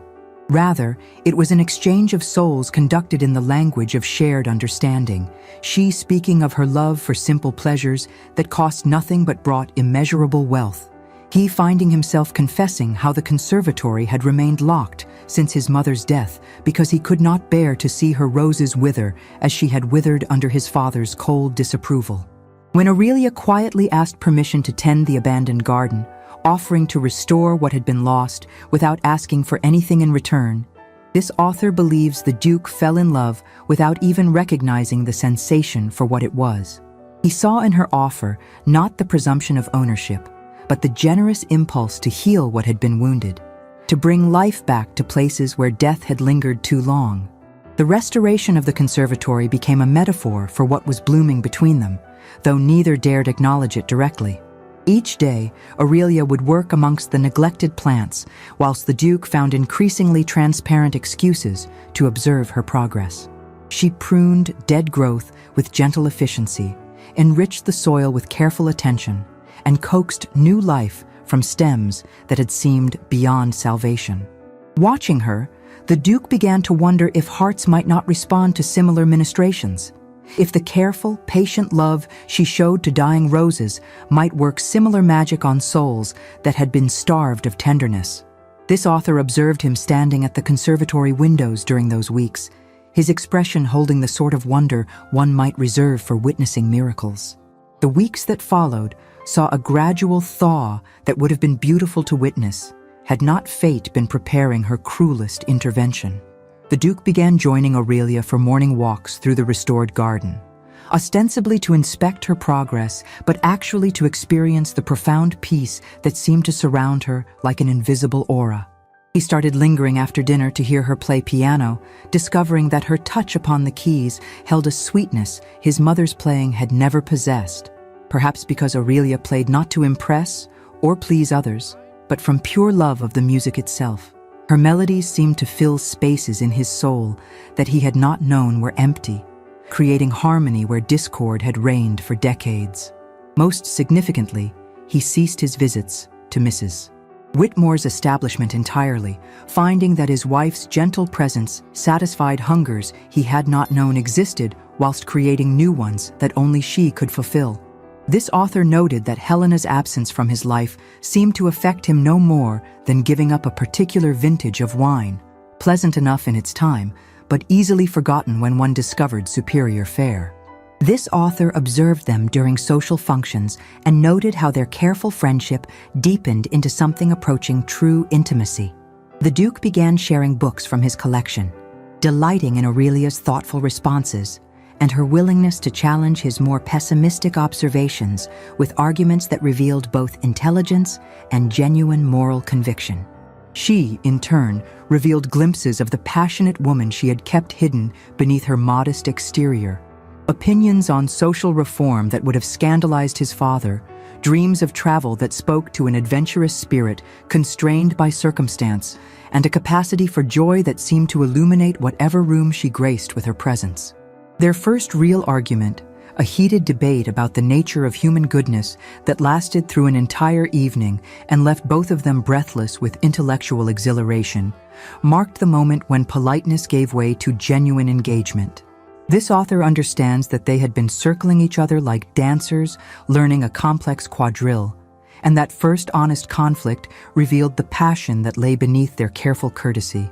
Rather, it was an exchange of souls conducted in the language of shared understanding, she speaking of her love for simple pleasures that cost nothing but brought immeasurable wealth, he finding himself confessing how the conservatory had remained locked since his mother's death because he could not bear to see her roses wither as she had withered under his father's cold disapproval. When Aurelia quietly asked permission to tend the abandoned garden, offering to restore what had been lost without asking for anything in return, this author believes the Duke fell in love without even recognizing the sensation for what it was. He saw in her offer not the presumption of ownership, but the generous impulse to heal what had been wounded, to bring life back to places where death had lingered too long. The restoration of the conservatory became a metaphor for what was blooming between them, though neither dared acknowledge it directly. Each day, Aurelia would work amongst the neglected plants, whilst the Duke found increasingly transparent excuses to observe her progress. She pruned dead growth with gentle efficiency, enriched the soil with careful attention, and coaxed new life from stems that had seemed beyond salvation. Watching her, the Duke began to wonder if hearts might not respond to similar ministrations, if the careful, patient love she showed to dying roses might work similar magic on souls that had been starved of tenderness. This author observed him standing at the conservatory windows during those weeks, his expression holding the sort of wonder one might reserve for witnessing miracles. The weeks that followed saw a gradual thaw that would have been beautiful to witness had not fate been preparing her cruelest intervention. The Duke began joining Aurelia for morning walks through the restored garden, ostensibly to inspect her progress, but actually to experience the profound peace that seemed to surround her like an invisible aura. He started lingering after dinner to hear her play piano, discovering that her touch upon the keys held a sweetness his mother's playing had never possessed, perhaps because Aurelia played not to impress or please others, but from pure love of the music itself. Her melodies seemed to fill spaces in his soul that he had not known were empty, creating harmony where discord had reigned for decades. Most significantly, he ceased his visits to Mrs. Whitmore's establishment entirely, finding that his wife's gentle presence satisfied hungers he had not known existed whilst creating new ones that only she could fulfill. This author noted that Helena's absence from his life seemed to affect him no more than giving up a particular vintage of wine, pleasant enough in its time, but easily forgotten when one discovered superior fare. This author observed them during social functions and noted how their careful friendship deepened into something approaching true intimacy. The Duke began sharing books from his collection, delighting in Aurelia's thoughtful responses and her willingness to challenge his more pessimistic observations with arguments that revealed both intelligence and genuine moral conviction. She, in turn, revealed glimpses of the passionate woman she had kept hidden beneath her modest exterior. Opinions on social reform that would have scandalized his father, dreams of travel that spoke to an adventurous spirit constrained by circumstance, and a capacity for joy that seemed to illuminate whatever room she graced with her presence. Their first real argument, a heated debate about the nature of human goodness that lasted through an entire evening and left both of them breathless with intellectual exhilaration, marked the moment when politeness gave way to genuine engagement. This author understands that they had been circling each other like dancers, learning a complex quadrille, and that first honest conflict revealed the passion that lay beneath their careful courtesy.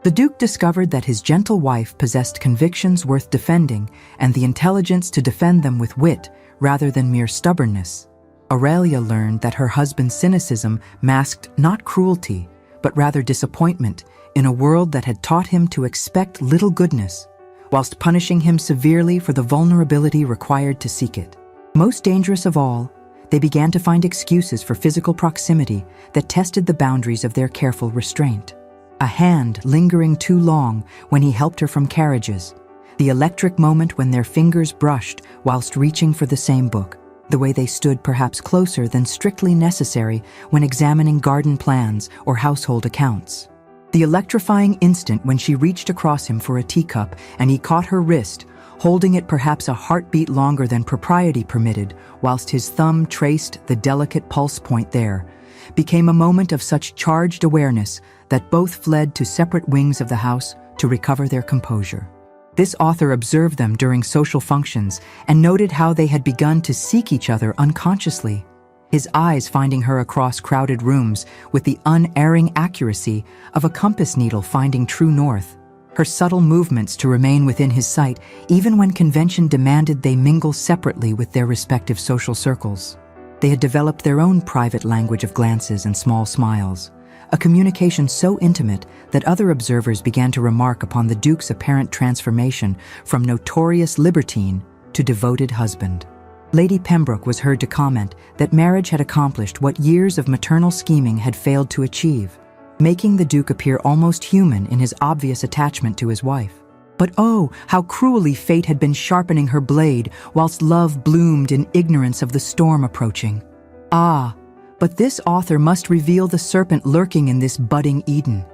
The Duke discovered that his gentle wife possessed convictions worth defending and the intelligence to defend them with wit rather than mere stubbornness. Aurelia learned that her husband's cynicism masked not cruelty, but rather disappointment in a world that had taught him to expect little goodness, whilst punishing him severely for the vulnerability required to seek it. Most dangerous of all, they began to find excuses for physical proximity that tested the boundaries of their careful restraint. A hand lingering too long when he helped her from carriages, the electric moment when their fingers brushed whilst reaching for the same book, the way they stood perhaps closer than strictly necessary when examining garden plans or household accounts. The electrifying instant when she reached across him for a teacup and he caught her wrist, holding it perhaps a heartbeat longer than propriety permitted, whilst his thumb traced the delicate pulse point there, became a moment of such charged awareness that both fled to separate wings of the house to recover their composure. This author observed them during social functions and noted how they had begun to seek each other unconsciously, his eyes finding her across crowded rooms with the unerring accuracy of a compass needle finding true north, her subtle movements to remain within his sight even when convention demanded they mingle separately with their respective social circles. They had developed their own private language of glances and small smiles, a communication so intimate that other observers began to remark upon the Duke's apparent transformation from notorious libertine to devoted husband. Lady Pembroke was heard to comment that marriage had accomplished what years of maternal scheming had failed to achieve, making the Duke appear almost human in his obvious attachment to his wife. But oh, how cruelly fate had been sharpening her blade whilst love bloomed in ignorance of the storm approaching. Ah, but this author must reveal the serpent lurking in this budding Eden.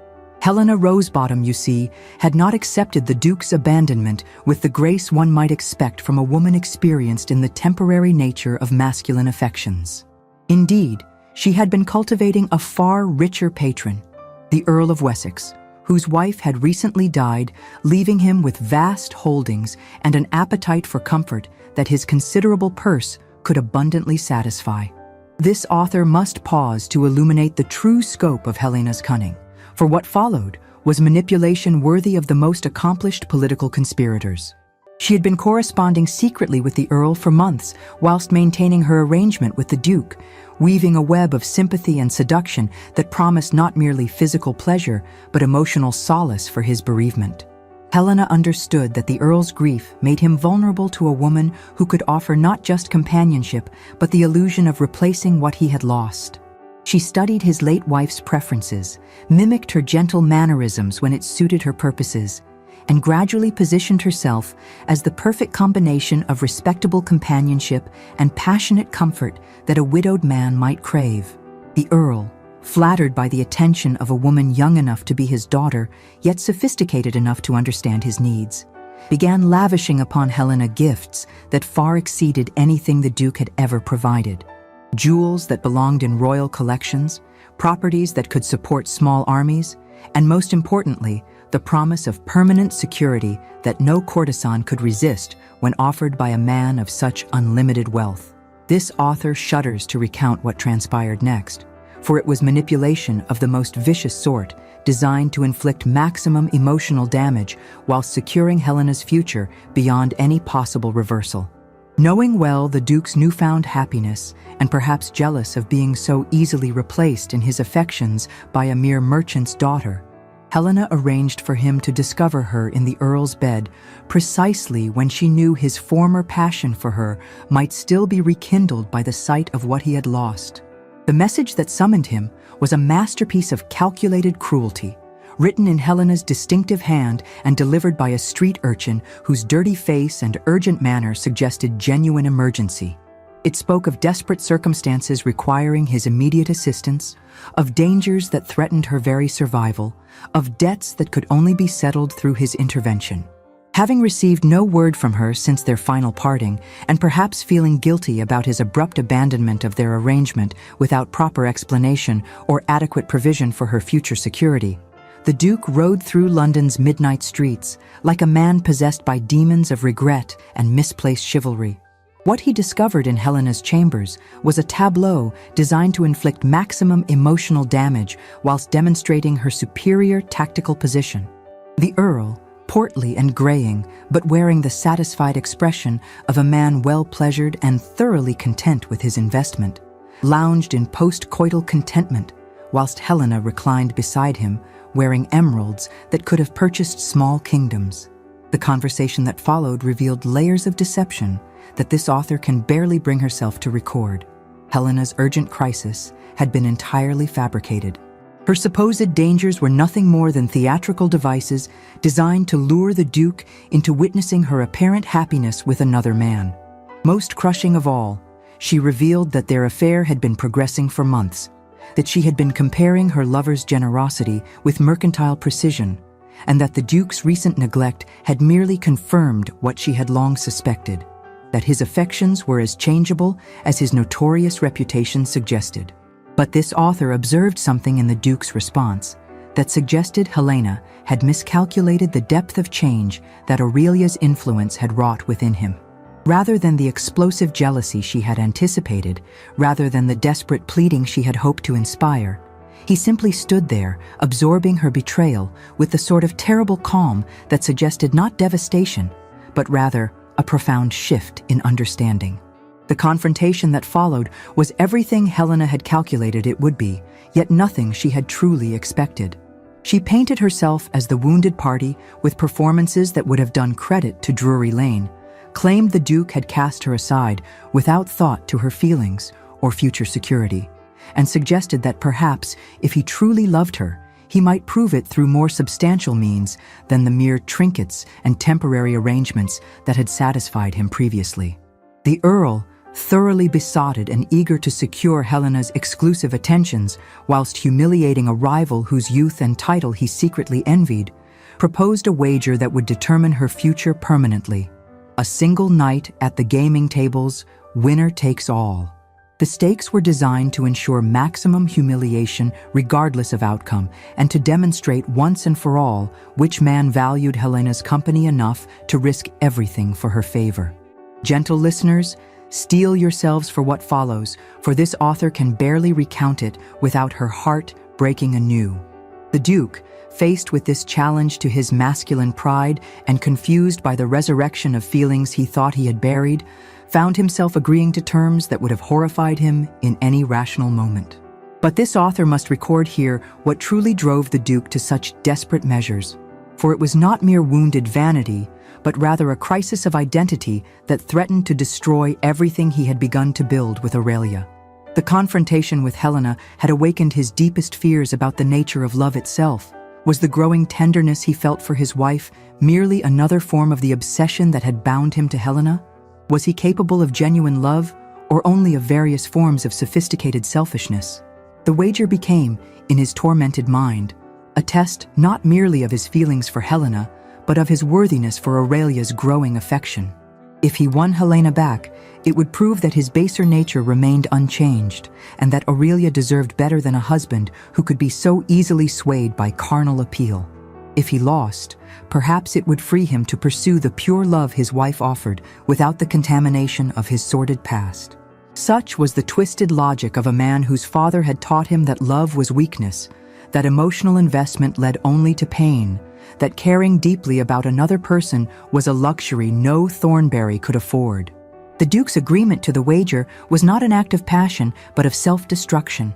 Helena Rosebottom, you see, had not accepted the Duke's abandonment with the grace one might expect from a woman experienced in the temporary nature of masculine affections. Indeed, she had been cultivating a far richer patron, the Earl of Wessex, whose wife had recently died, leaving him with vast holdings and an appetite for comfort that his considerable purse could abundantly satisfy. This author must pause to illuminate the true scope of Helena's cunning, for what followed was manipulation worthy of the most accomplished political conspirators. She had been corresponding secretly with the Earl for months whilst maintaining her arrangement with the Duke, weaving a web of sympathy and seduction that promised not merely physical pleasure but emotional solace for his bereavement. Helena understood that the Earl's grief made him vulnerable to a woman who could offer not just companionship but the illusion of replacing what he had lost. She studied his late wife's preferences, mimicked her gentle mannerisms when it suited her purposes, and gradually positioned herself as the perfect combination of respectable companionship and passionate comfort that a widowed man might crave. The Earl, flattered by the attention of a woman young enough to be his daughter, yet sophisticated enough to understand his needs, began lavishing upon Helena gifts that far exceeded anything the Duke had ever provided. jewels that belonged in royal collections, properties that could support small armies, and most importantly, the promise of permanent security that no courtesan could resist when offered by a man of such unlimited wealth. This author shudders to recount what transpired next, for it was manipulation of the most vicious sort, designed to inflict maximum emotional damage while securing Helena's future beyond any possible reversal. Knowing well the Duke's newfound happiness, and perhaps jealous of being so easily replaced in his affections by a mere merchant's daughter, Helena arranged for him to discover her in the Earl's bed precisely when she knew his former passion for her might still be rekindled by the sight of what he had lost. The message that summoned him was a masterpiece of calculated cruelty, written in Helena's distinctive hand and delivered by a street urchin whose dirty face and urgent manner suggested genuine emergency. It spoke of desperate circumstances requiring his immediate assistance, of dangers that threatened her very survival, of debts that could only be settled through his intervention. Having received no word from her since their final parting, and perhaps feeling guilty about his abrupt abandonment of their arrangement without proper explanation or adequate provision for her future security, the Duke rode through London's midnight streets like a man possessed by demons of regret and misplaced chivalry. What he discovered in Helena's chambers was a tableau designed to inflict maximum emotional damage whilst demonstrating her superior tactical position. The Earl, portly and graying, but wearing the satisfied expression of a man well-pleasured and thoroughly content with his investment, lounged in post-coital contentment, whilst Helena reclined beside him, wearing emeralds that could have purchased small kingdoms. The conversation that followed revealed layers of deception that this author can barely bring herself to record. Helena's urgent crisis had been entirely fabricated. Her supposed dangers were nothing more than theatrical devices designed to lure the Duke into witnessing her apparent happiness with another man. Most crushing of all, she revealed that their affair had been progressing for months, that she had been comparing her lover's generosity with mercantile precision, and that the Duke's recent neglect had merely confirmed what she had long suspected, that his affections were as changeable as his notorious reputation suggested. But this author observed something in the Duke's response that suggested Helena had miscalculated the depth of change that Aurelia's influence had wrought within him. Rather than the explosive jealousy she had anticipated, rather than the desperate pleading she had hoped to inspire, he simply stood there, absorbing her betrayal with the sort of terrible calm that suggested not devastation, but rather a profound shift in understanding. The confrontation that followed was everything Helena had calculated it would be, yet nothing she had truly expected. She painted herself as the wounded party with performances that would have done credit to Drury Lane, claimed the Duke had cast her aside without thought to her feelings or future security, and suggested that perhaps, if he truly loved her, he might prove it through more substantial means than the mere trinkets and temporary arrangements that had satisfied him previously. The Earl, thoroughly besotted and eager to secure Helena's exclusive attentions whilst humiliating a rival whose youth and title he secretly envied, proposed a wager that would determine her future permanently. A single night at the gaming tables, winner takes all. The stakes were designed to ensure maximum humiliation regardless of outcome, and to demonstrate once and for all which man valued Helena's company enough to risk everything for her favor. Gentle listeners, steel yourselves for what follows, for this author can barely recount it without her heart breaking anew. The Duke, faced with this challenge to his masculine pride and confused by the resurrection of feelings he thought he had buried, found himself agreeing to terms that would have horrified him in any rational moment. But this author must record here what truly drove the Duke to such desperate measures, for it was not mere wounded vanity, but rather a crisis of identity that threatened to destroy everything he had begun to build with Aurelia. The confrontation with Helena had awakened his deepest fears about the nature of love itself. Was the growing tenderness he felt for his wife merely another form of the obsession that had bound him to Helena? Was he capable of genuine love, or only of various forms of sophisticated selfishness? The wager became, in his tormented mind, a test not merely of his feelings for Helena, but of his worthiness for Aurelia's growing affection. If he won Helena back, it would prove that his baser nature remained unchanged, and that Aurelia deserved better than a husband who could be so easily swayed by carnal appeal. If he lost, perhaps it would free him to pursue the pure love his wife offered without the contamination of his sordid past. Such was the twisted logic of a man whose father had taught him that love was weakness, that emotional investment led only to pain, that caring deeply about another person was a luxury no Thornberry could afford. The Duke's agreement to the wager was not an act of passion, but of self-destruction,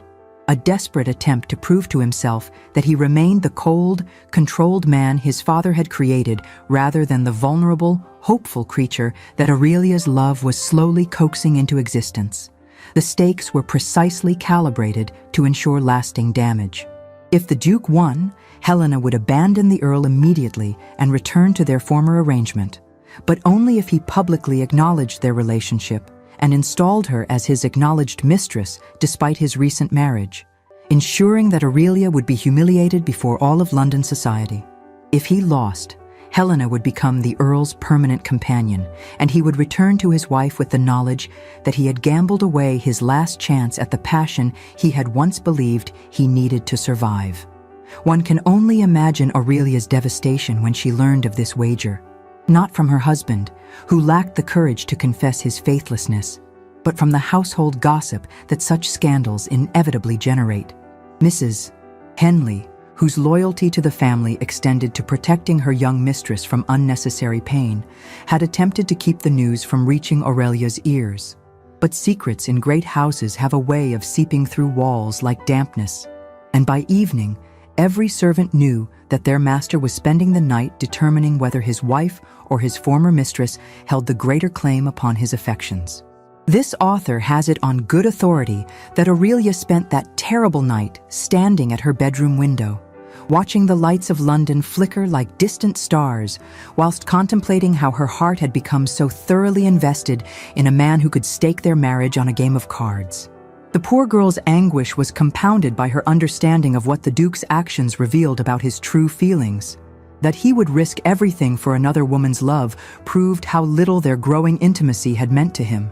a desperate attempt to prove to himself that he remained the cold, controlled man his father had created rather than the vulnerable, hopeful creature that Aurelia's love was slowly coaxing into existence. The stakes were precisely calibrated to ensure lasting damage. If the Duke won, Helena would abandon the Earl immediately and return to their former arrangement, but only if he publicly acknowledged their relationship and installed her as his acknowledged mistress despite his recent marriage, ensuring that Aurelia would be humiliated before all of London society. If he lost, Helena would become the Earl's permanent companion, and he would return to his wife with the knowledge that he had gambled away his last chance at the passion he had once believed he needed to survive. One can only imagine Aurelia's devastation when she learned of this wager, not from her husband, who lacked the courage to confess his faithlessness, but from the household gossip that such scandals inevitably generate. Mrs. Henley, whose loyalty to the family extended to protecting her young mistress from unnecessary pain, had attempted to keep the news from reaching Aurelia's ears. But secrets in great houses have a way of seeping through walls like dampness, and by evening, every servant knew that their master was spending the night determining whether his wife or his former mistress held the greater claim upon his affections. This author has it on good authority that Aurelia spent that terrible night standing at her bedroom window, watching the lights of London flicker like distant stars, whilst contemplating how her heart had become so thoroughly invested in a man who could stake their marriage on a game of cards. The poor girl's anguish was compounded by her understanding of what the Duke's actions revealed about his true feelings. That he would risk everything for another woman's love proved how little their growing intimacy had meant to him,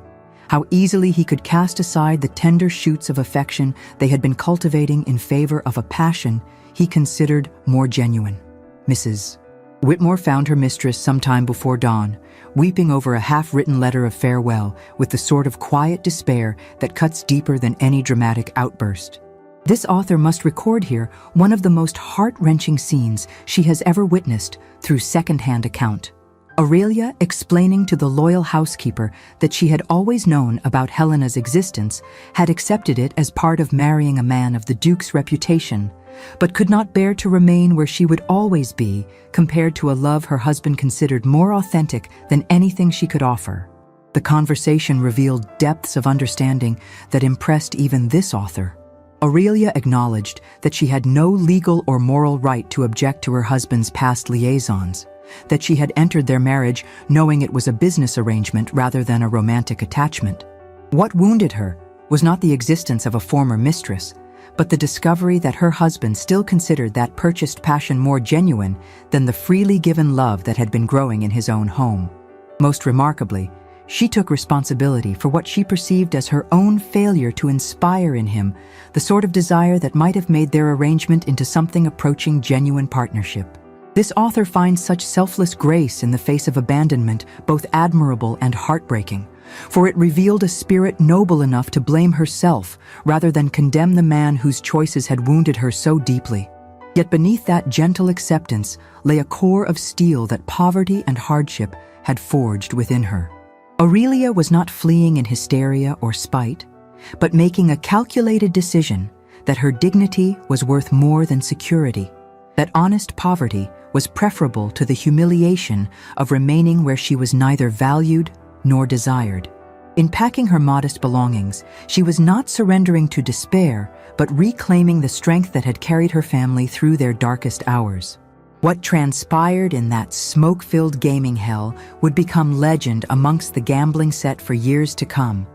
how easily he could cast aside the tender shoots of affection they had been cultivating in favor of a passion he considered more genuine. Mrs. Whitmore found her mistress some time before dawn, weeping over a half-written letter of farewell with the sort of quiet despair that cuts deeper than any dramatic outburst. This author must record here one of the most heart-wrenching scenes she has ever witnessed through second-hand account. Aurelia, explaining to the loyal housekeeper that she had always known about Helena's existence, had accepted it as part of marrying a man of the Duke's reputation, but could not bear to remain where she would always be compared to a love her husband considered more authentic than anything she could offer. The conversation revealed depths of understanding that impressed even this author. Aurelia acknowledged that she had no legal or moral right to object to her husband's past liaisons, that she had entered their marriage knowing it was a business arrangement rather than a romantic attachment. What wounded her was not the existence of a former mistress, but the discovery that her husband still considered that purchased passion more genuine than the freely given love that had been growing in his own home. Most remarkably, she took responsibility for what she perceived as her own failure to inspire in him the sort of desire that might have made their arrangement into something approaching genuine partnership. This author finds such selfless grace in the face of abandonment both admirable and heartbreaking, for it revealed a spirit noble enough to blame herself rather than condemn the man whose choices had wounded her so deeply. Yet beneath that gentle acceptance lay a core of steel that poverty and hardship had forged within her. Aurelia was not fleeing in hysteria or spite, but making a calculated decision that her dignity was worth more than security, that honest poverty was preferable to the humiliation of remaining where she was neither valued nor desired. In packing her modest belongings, she was not surrendering to despair, but reclaiming the strength that had carried her family through their darkest hours. What transpired in that smoke-filled gaming hell would become legend amongst the gambling set for years to come,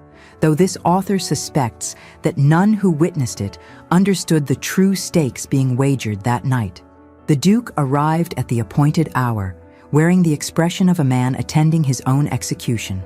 though this author suspects that none who witnessed it understood the true stakes being wagered that night. The Duke arrived at the appointed hour, wearing the expression of a man attending his own execution,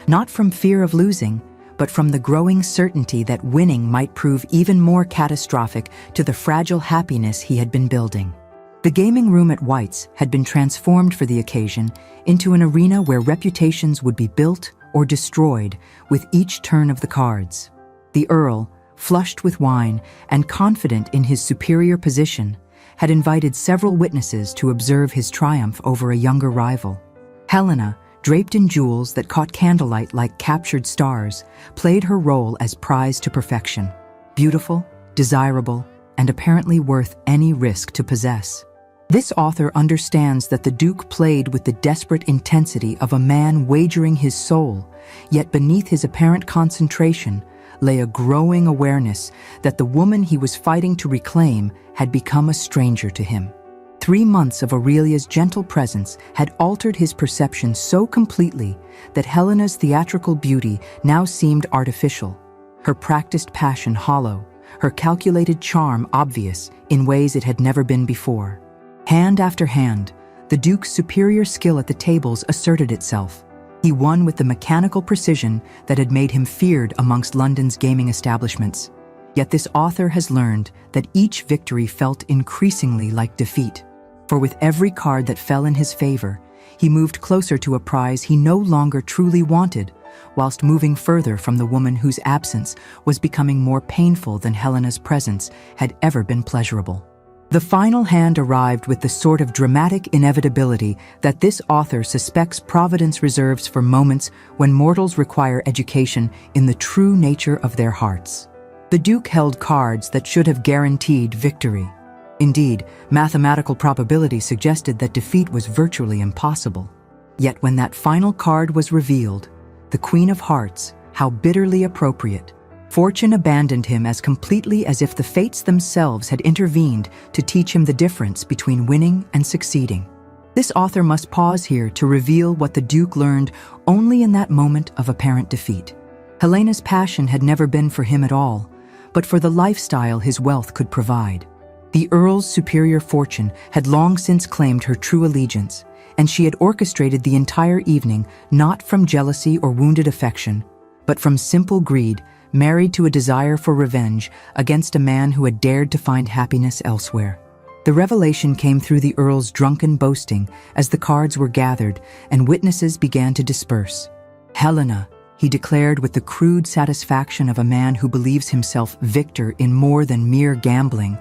not from fear of losing, but from the growing certainty that winning might prove even more catastrophic to the fragile happiness he had been building. The gaming room at White's had been transformed for the occasion into an arena where reputations would be built or destroyed with each turn of the cards. The Earl, flushed with wine and confident in his superior position, had invited several witnesses to observe his triumph over a younger rival. Helena, draped in jewels that caught candlelight like captured stars, played her role as prize to perfection, beautiful, desirable, and apparently worth any risk to possess. This author understands that the Duke played with the desperate intensity of a man wagering his soul, yet beneath his apparent concentration lay a growing awareness that the woman he was fighting to reclaim had become a stranger to him. 3 months of Aurelia's gentle presence had altered his perception so completely that Helena's theatrical beauty now seemed artificial, her practiced passion hollow, her calculated charm obvious in ways it had never been before. Hand after hand, the Duke's superior skill at the tables asserted itself. He won with the mechanical precision that had made him feared amongst London's gaming establishments. Yet this author has learned that each victory felt increasingly like defeat. For with every card that fell in his favor, he moved closer to a prize he no longer truly wanted, whilst moving further from the woman whose absence was becoming more painful than Helena's presence had ever been pleasurable. The final hand arrived with the sort of dramatic inevitability that this author suspects Providence reserves for moments when mortals require education in the true nature of their hearts. The Duke held cards that should have guaranteed victory. Indeed, mathematical probability suggested that defeat was virtually impossible. Yet when that final card was revealed, the Queen of Hearts, how bitterly appropriate, Fortune abandoned him as completely as if the fates themselves had intervened to teach him the difference between winning and succeeding. This author must pause here to reveal what the Duke learned only in that moment of apparent defeat. Helena's passion had never been for him at all, but for the lifestyle his wealth could provide. The Earl's superior fortune had long since claimed her true allegiance, and she had orchestrated the entire evening not from jealousy or wounded affection, but from simple greed, married to a desire for revenge against a man who had dared to find happiness elsewhere. The revelation came through the Earl's drunken boasting as the cards were gathered and witnesses began to disperse. "Helena," he declared with the crude satisfaction of a man who believes himself victor in more than mere gambling,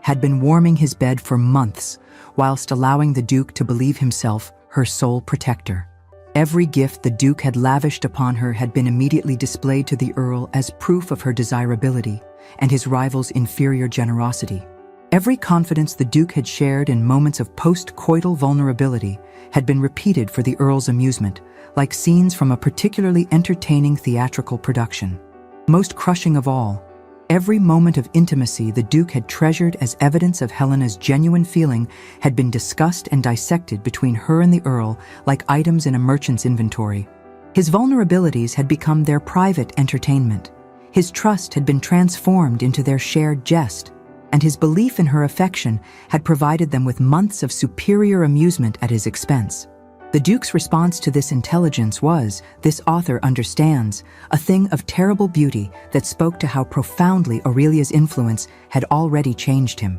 had been warming his bed for months whilst allowing the Duke to believe himself her sole protector. Every gift the Duke had lavished upon her had been immediately displayed to the Earl as proof of her desirability and his rival's inferior generosity. Every confidence the Duke had shared in moments of post-coital vulnerability had been repeated for the Earl's amusement, like scenes from a particularly entertaining theatrical production. Most crushing of all, every moment of intimacy the Duke had treasured as evidence of Helena's genuine feeling had been discussed and dissected between her and the Earl like items in a merchant's inventory. His vulnerabilities had become their private entertainment. His trust had been transformed into their shared jest, and his belief in her affection had provided them with months of superior amusement at his expense. The Duke's response to this intelligence was, this author understands, a thing of terrible beauty that spoke to how profoundly Aurelia's influence had already changed him.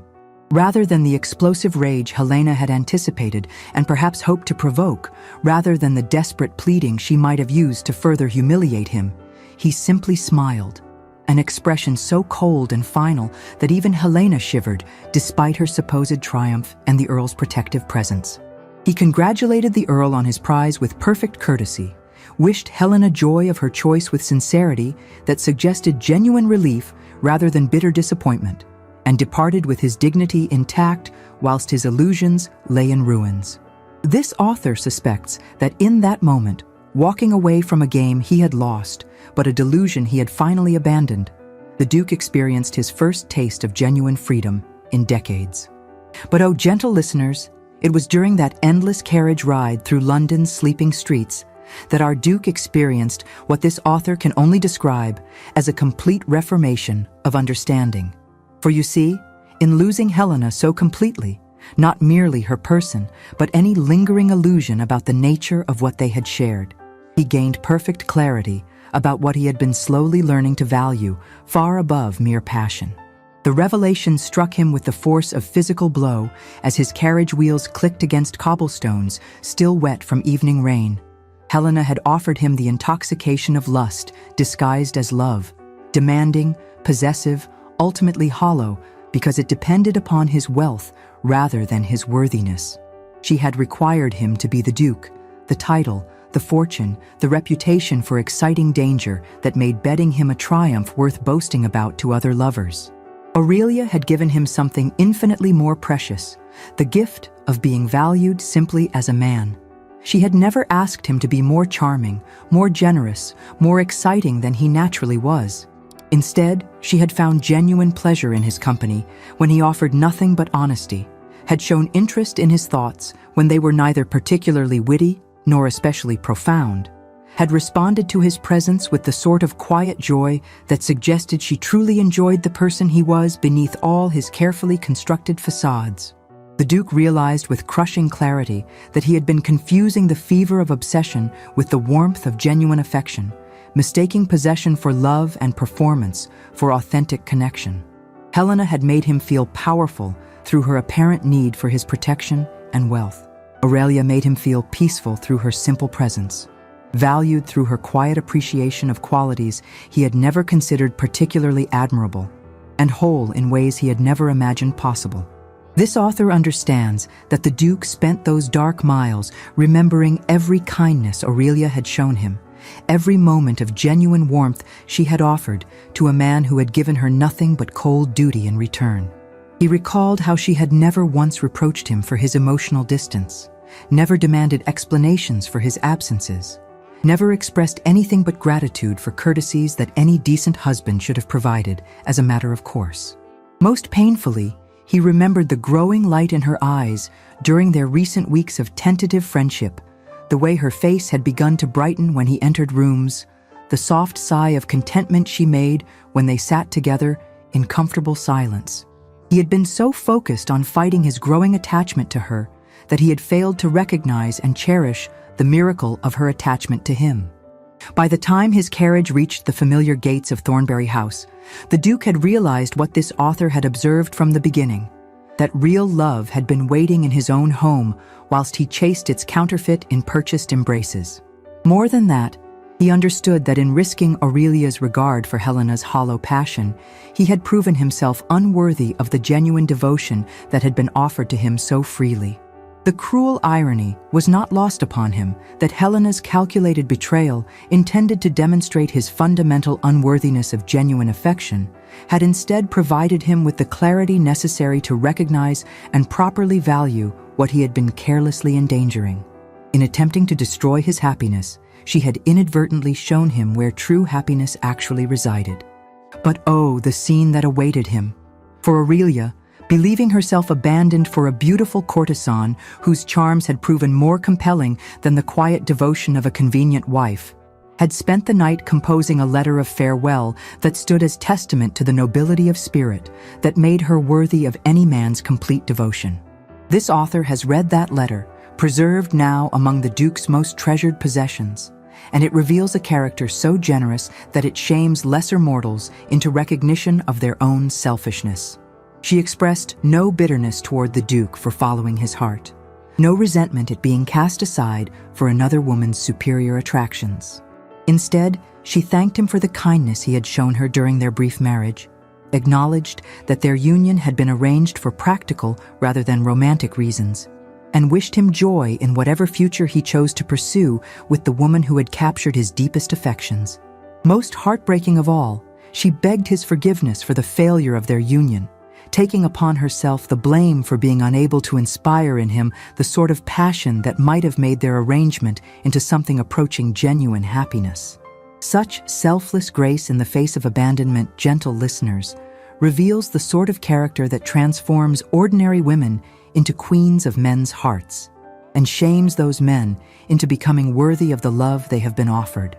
Rather than the explosive rage Helena had anticipated and perhaps hoped to provoke, rather than the desperate pleading she might have used to further humiliate him, he simply smiled, an expression so cold and final that even Helena shivered despite her supposed triumph and the Earl's protective presence. He congratulated the Earl on his prize with perfect courtesy, wished Helena joy of her choice with sincerity that suggested genuine relief rather than bitter disappointment, and departed with his dignity intact whilst his illusions lay in ruins. This author suspects that in that moment, walking away from a game he had lost, but a delusion he had finally abandoned, the Duke experienced his first taste of genuine freedom in decades. But oh, gentle listeners, it was during that endless carriage ride through London's sleeping streets that our Duke experienced what this author can only describe as a complete reformation of understanding. For you see, in losing Helena so completely, not merely her person, but any lingering illusion about the nature of what they had shared. He gained perfect clarity about what he had been slowly learning to value, far above mere passion. The revelation struck him with the force of physical blow as his carriage wheels clicked against cobblestones, still wet from evening rain. Helena had offered him the intoxication of lust, disguised as love, demanding, possessive, ultimately hollow, because it depended upon his wealth rather than his worthiness. She had required him to be the duke, the title, the fortune, the reputation for exciting danger that made bedding him a triumph worth boasting about to other lovers. Aurelia had given him something infinitely more precious, the gift of being valued simply as a man. She had never asked him to be more charming, more generous, more exciting than he naturally was. Instead, she had found genuine pleasure in his company when he offered nothing but honesty, had shown interest in his thoughts when they were neither particularly witty nor especially profound, had responded to his presence with the sort of quiet joy that suggested she truly enjoyed the person he was beneath all his carefully constructed facades. The Duke realized with crushing clarity that he had been confusing the fever of obsession with the warmth of genuine affection, mistaking possession for love and performance for authentic connection. Helena had made him feel powerful through her apparent need for his protection and wealth. Aurelia made him feel peaceful through her simple presence, valued through her quiet appreciation of qualities he had never considered particularly admirable, and whole in ways he had never imagined possible. This author understands that the Duke spent those dark miles remembering every kindness Aurelia had shown him, every moment of genuine warmth she had offered to a man who had given her nothing but cold duty in return. He recalled how she had never once reproached him for his emotional distance, never demanded explanations for his absences, never expressed anything but gratitude for courtesies that any decent husband should have provided as a matter of course. Most painfully, he remembered the growing light in her eyes during their recent weeks of tentative friendship, the way her face had begun to brighten when he entered rooms, the soft sigh of contentment she made when they sat together in comfortable silence. He had been so focused on fighting his growing attachment to her that he had failed to recognize and cherish the miracle of her attachment to him. By the time his carriage reached the familiar gates of Thornbury House, the Duke had realized what this author had observed from the beginning, that real love had been waiting in his own home whilst he chased its counterfeit in purchased embraces. More than that, he understood that in risking Aurelia's regard for Helena's hollow passion, he had proven himself unworthy of the genuine devotion that had been offered to him so freely. The cruel irony was not lost upon him that Helena's calculated betrayal, intended to demonstrate his fundamental unworthiness of genuine affection, had instead provided him with the clarity necessary to recognize and properly value what he had been carelessly endangering. In attempting to destroy his happiness, she had inadvertently shown him where true happiness actually resided. But oh, the scene that awaited him. For Aurelia, believing herself abandoned for a beautiful courtesan whose charms had proven more compelling than the quiet devotion of a convenient wife, had spent the night composing a letter of farewell that stood as testament to the nobility of spirit that made her worthy of any man's complete devotion. This author has read that letter, preserved now among the Duke's most treasured possessions, and it reveals a character so generous that it shames lesser mortals into recognition of their own selfishness. She expressed no bitterness toward the Duke for following his heart, no resentment at being cast aside for another woman's superior attractions. Instead, she thanked him for the kindness he had shown her during their brief marriage, acknowledged that their union had been arranged for practical rather than romantic reasons, and wished him joy in whatever future he chose to pursue with the woman who had captured his deepest affections. Most heartbreaking of all, she begged his forgiveness for the failure of their union, taking upon herself the blame for being unable to inspire in him the sort of passion that might have made their arrangement into something approaching genuine happiness. Such selfless grace in the face of abandonment, gentle listeners, reveals the sort of character that transforms ordinary women into queens of men's hearts, and shames those men into becoming worthy of the love they have been offered.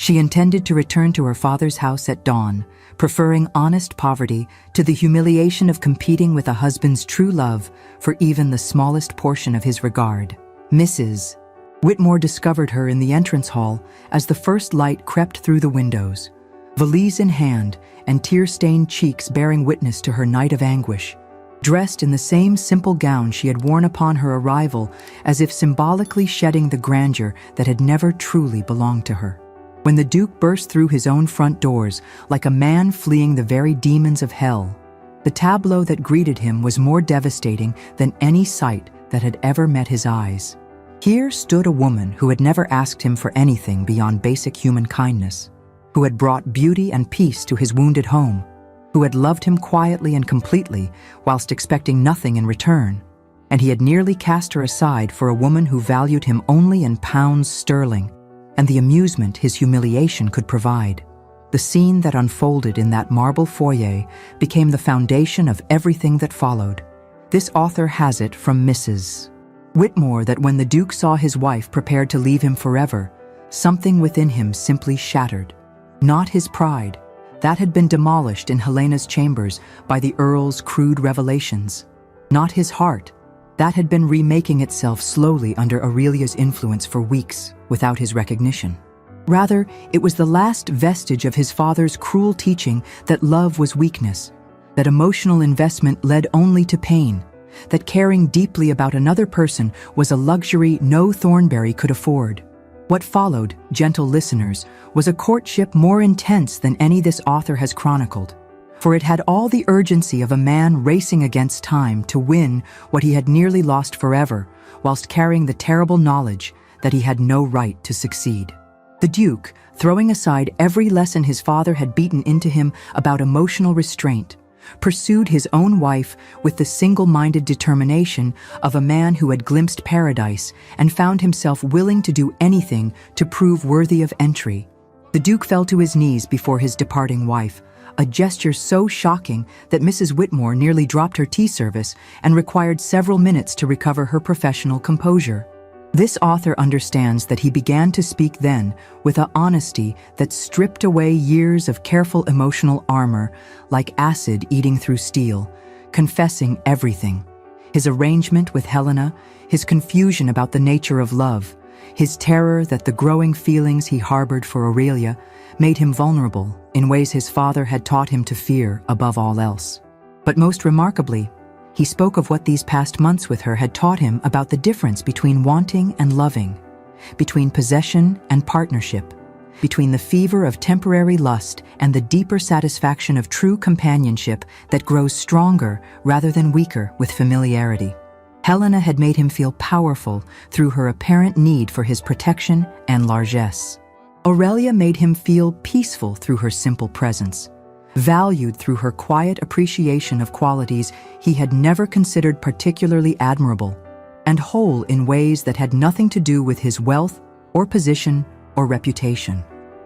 She intended to return to her father's house at dawn, preferring honest poverty to the humiliation of competing with a husband's true love for even the smallest portion of his regard. Mrs. Whitmore discovered her in the entrance hall as the first light crept through the windows, valise in hand and tear-stained cheeks bearing witness to her night of anguish. Dressed in the same simple gown she had worn upon her arrival, as if symbolically shedding the grandeur that had never truly belonged to her. When the Duke burst through his own front doors like a man fleeing the very demons of hell, the tableau that greeted him was more devastating than any sight that had ever met his eyes. Here stood a woman who had never asked him for anything beyond basic human kindness, who had brought beauty and peace to his wounded home, who had loved him quietly and completely whilst expecting nothing in return, and he had nearly cast her aside for a woman who valued him only in pounds sterling and the amusement his humiliation could provide. The scene that unfolded in that marble foyer became the foundation of everything that followed. This author has it from Mrs. Whitmore that when the Duke saw his wife prepared to leave him forever, something within him simply shattered. Not his pride. That had been demolished in Helena's chambers by the Earl's crude revelations. Not his heart. That had been remaking itself slowly under Aurelia's influence for weeks without his recognition. Rather, it was the last vestige of his father's cruel teaching that love was weakness, that emotional investment led only to pain, that caring deeply about another person was a luxury no Thornbury could afford. What followed, gentle listeners, was a courtship more intense than any this author has chronicled, for it had all the urgency of a man racing against time to win what he had nearly lost forever, whilst carrying the terrible knowledge that he had no right to succeed. The Duke, throwing aside every lesson his father had beaten into him about emotional restraint, pursued his own wife with the single-minded determination of a man who had glimpsed paradise and found himself willing to do anything to prove worthy of entry. The Duke fell to his knees before his departing wife, a gesture so shocking that Mrs. Whitmore nearly dropped her tea service and required several minutes to recover her professional composure. This author understands that he began to speak then with an honesty that stripped away years of careful emotional armor like acid eating through steel, confessing everything. His arrangement with Helena, his confusion about the nature of love, his terror that the growing feelings he harbored for Aurelia made him vulnerable in ways his father had taught him to fear above all else. But most remarkably, he spoke of what these past months with her had taught him about the difference between wanting and loving, between possession and partnership, between the fever of temporary lust and the deeper satisfaction of true companionship that grows stronger rather than weaker with familiarity. Helena had made him feel powerful through her apparent need for his protection and largesse. Aurelia made him feel peaceful through her simple presence, valued through her quiet appreciation of qualities he had never considered particularly admirable, and whole in ways that had nothing to do with his wealth or position or reputation.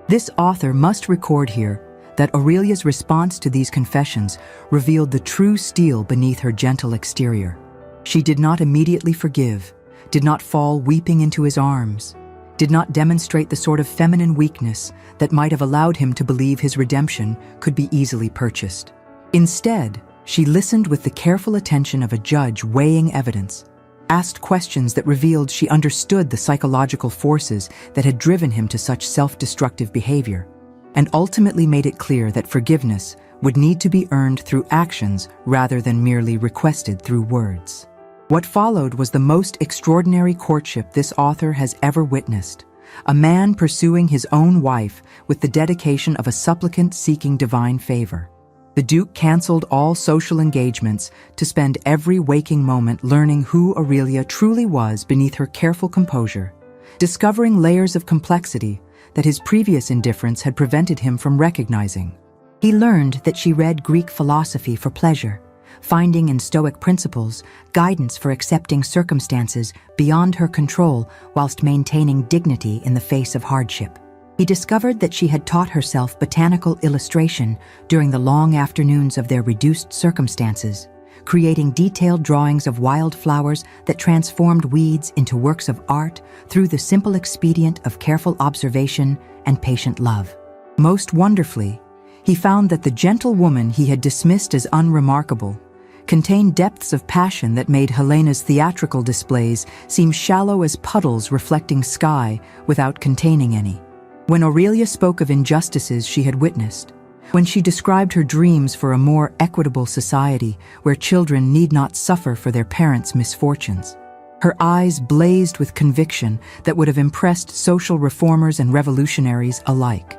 This author must record here that Aurelia's response to these confessions revealed the true steel beneath her gentle exterior. She did not immediately forgive, did not fall weeping into his arms, did not demonstrate the sort of feminine weakness that might have allowed him to believe his redemption could be easily purchased. Instead, she listened with the careful attention of a judge weighing evidence, asked questions that revealed she understood the psychological forces that had driven him to such self-destructive behavior, and ultimately made it clear that forgiveness would need to be earned through actions rather than merely requested through words. What followed was the most extraordinary courtship this author has ever witnessed, a man pursuing his own wife with the dedication of a supplicant seeking divine favor. The Duke canceled all social engagements to spend every waking moment learning who Aurelia truly was beneath her careful composure, discovering layers of complexity that his previous indifference had prevented him from recognizing. He learned that she read Greek philosophy for pleasure, finding in Stoic principles guidance for accepting circumstances beyond her control whilst maintaining dignity in the face of hardship. He discovered that she had taught herself botanical illustration during the long afternoons of their reduced circumstances, creating detailed drawings of wildflowers that transformed weeds into works of art through the simple expedient of careful observation and patient love. Most wonderfully, he found that the gentle woman he had dismissed as unremarkable contained depths of passion that made Helena's theatrical displays seem shallow as puddles reflecting sky without containing any. When Aurelia spoke of injustices she had witnessed, when she described her dreams for a more equitable society where children need not suffer for their parents' misfortunes, her eyes blazed with conviction that would have impressed social reformers and revolutionaries alike.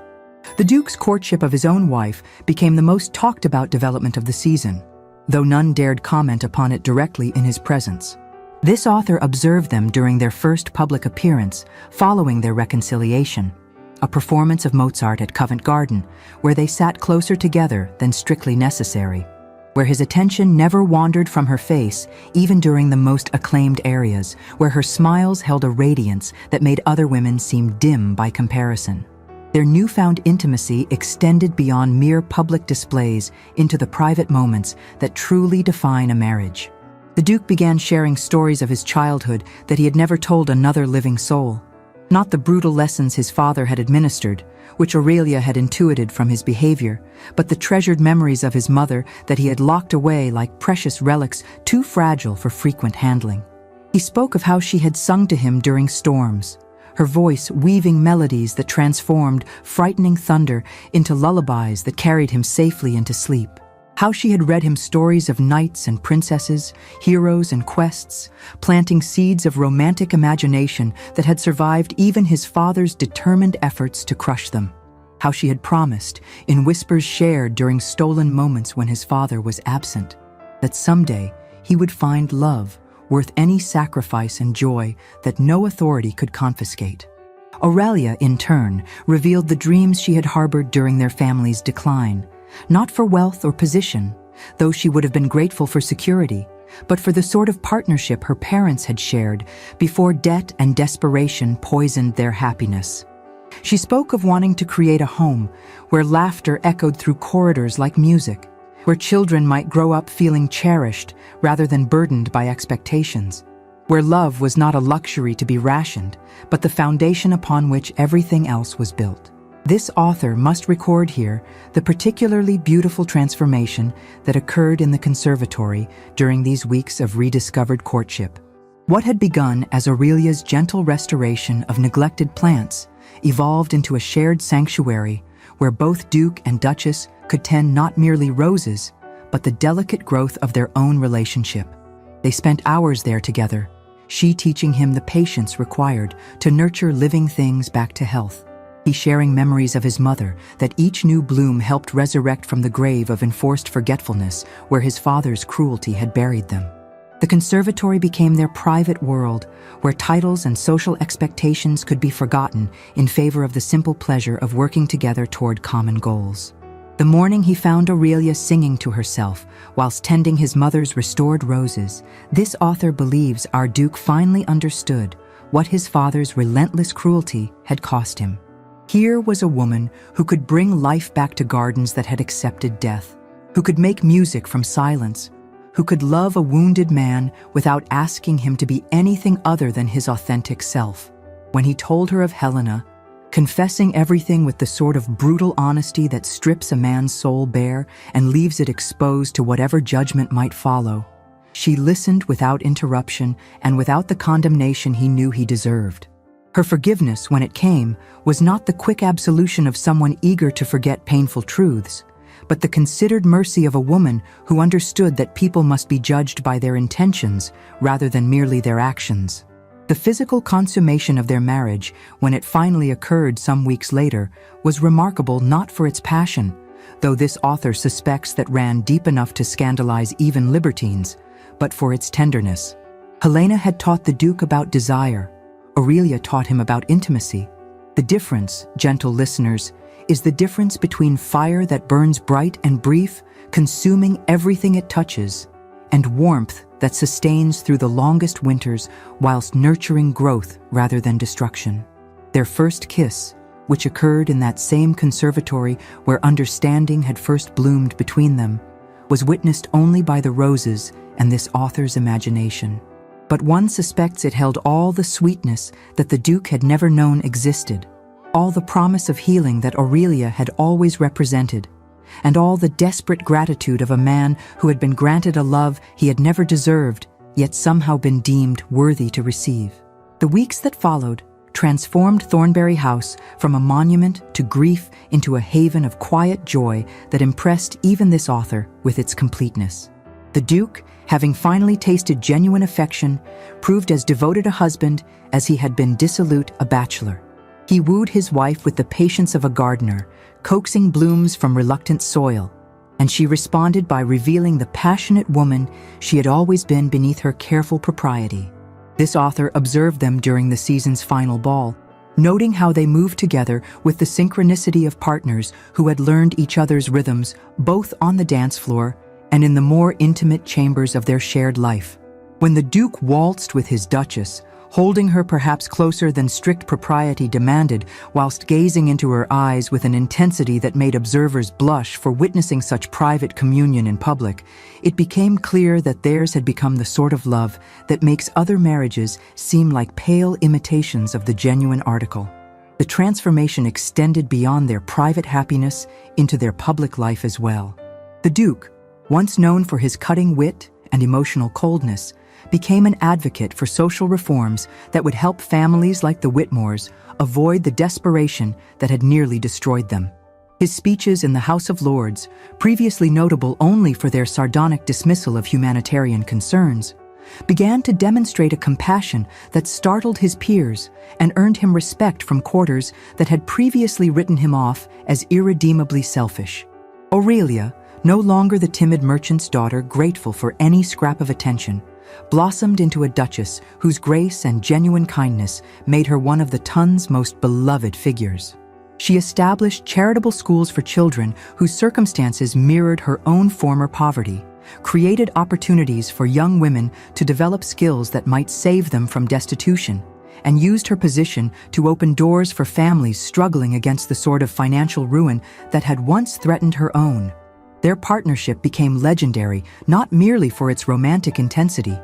The Duke's courtship of his own wife became the most talked-about development of the season, though none dared comment upon it directly in his presence. This author observed them during their first public appearance following their reconciliation, a performance of Mozart at Covent Garden, where they sat closer together than strictly necessary, where his attention never wandered from her face, even during the most acclaimed areas, where her smiles held a radiance that made other women seem dim by comparison. Their newfound intimacy extended beyond mere public displays into the private moments that truly define a marriage. The Duke began sharing stories of his childhood that he had never told another living soul. Not the brutal lessons his father had administered, which Aurelia had intuited from his behavior, but the treasured memories of his mother that he had locked away like precious relics too fragile for frequent handling. He spoke of how she had sung to him during storms, her voice weaving melodies that transformed frightening thunder into lullabies that carried him safely into sleep. How she had read him stories of knights and princesses, heroes and quests, planting seeds of romantic imagination that had survived even his father's determined efforts to crush them. How she had promised, in whispers shared during stolen moments when his father was absent, that someday he would find love worth any sacrifice and joy that no authority could confiscate. Aurelia, in turn, revealed the dreams she had harbored during their family's decline, not for wealth or position, though she would have been grateful for security, but for the sort of partnership her parents had shared before debt and desperation poisoned their happiness. She spoke of wanting to create a home where laughter echoed through corridors like music, where children might grow up feeling cherished rather than burdened by expectations, where love was not a luxury to be rationed, but the foundation upon which everything else was built. This author must record here the particularly beautiful transformation that occurred in the conservatory during these weeks of rediscovered courtship. What had begun as Aurelia's gentle restoration of neglected plants evolved into a shared sanctuary where both Duke and Duchess could tend not merely roses, but the delicate growth of their own relationship. They spent hours there together, she teaching him the patience required to nurture living things back to health. He sharing memories of his mother that each new bloom helped resurrect from the grave of enforced forgetfulness where his father's cruelty had buried them. The conservatory became their private world, where titles and social expectations could be forgotten in favor of the simple pleasure of working together toward common goals. The morning he found Aurelia singing to herself whilst tending his mother's restored roses, this author believes our Duke finally understood what his father's relentless cruelty had cost him. Here was a woman who could bring life back to gardens that had accepted death, who could make music from silence, who could love a wounded man without asking him to be anything other than his authentic self. When he told her of Helena, confessing everything with the sort of brutal honesty that strips a man's soul bare and leaves it exposed to whatever judgment might follow, she listened without interruption and without the condemnation he knew he deserved. Her forgiveness, when it came, was not the quick absolution of someone eager to forget painful truths, but the considered mercy of a woman who understood that people must be judged by their intentions rather than merely their actions. The physical consummation of their marriage, when it finally occurred some weeks later, was remarkable not for its passion, though this author suspects that ran deep enough to scandalize even libertines, but for its tenderness. Helena had taught the Duke about desire. Aurelia taught him about intimacy. The difference, gentle listeners, is the difference between fire that burns bright and brief, consuming everything it touches, and warmth that sustains through the longest winters whilst nurturing growth rather than destruction. Their first kiss, which occurred in that same conservatory where understanding had first bloomed between them, was witnessed only by the roses and this author's imagination. But one suspects it held all the sweetness that the Duke had never known existed, all the promise of healing that Aurelia had always represented, and all the desperate gratitude of a man who had been granted a love he had never deserved, yet somehow been deemed worthy to receive. The weeks that followed transformed Thornbury House from a monument to grief into a haven of quiet joy that impressed even this author with its completeness. The Duke, having finally tasted genuine affection, proved as devoted a husband as he had been dissolute a bachelor. He wooed his wife with the patience of a gardener, coaxing blooms from reluctant soil, and she responded by revealing the passionate woman she had always been beneath her careful propriety. This author observed them during the season's final ball, noting how they moved together with the synchronicity of partners who had learned each other's rhythms both on the dance floor and in the more intimate chambers of their shared life. When the Duke waltzed with his Duchess, holding her perhaps closer than strict propriety demanded, whilst gazing into her eyes with an intensity that made observers blush for witnessing such private communion in public, it became clear that theirs had become the sort of love that makes other marriages seem like pale imitations of the genuine article. The transformation extended beyond their private happiness into their public life as well. The Duke, once known for his cutting wit and emotional coldness, became an advocate for social reforms that would help families like the Whitmores avoid the desperation that had nearly destroyed them. His speeches in the House of Lords, previously notable only for their sardonic dismissal of humanitarian concerns, began to demonstrate a compassion that startled his peers and earned him respect from quarters that had previously written him off as irredeemably selfish. Aurelia, no longer the timid merchant's daughter grateful for any scrap of attention, blossomed into a duchess whose grace and genuine kindness made her one of the Tun's most beloved figures. She established charitable schools for children whose circumstances mirrored her own former poverty, created opportunities for young women to develop skills that might save them from destitution, and used her position to open doors for families struggling against the sort of financial ruin that had once threatened her own. Their partnership became legendary not merely for its romantic intensity,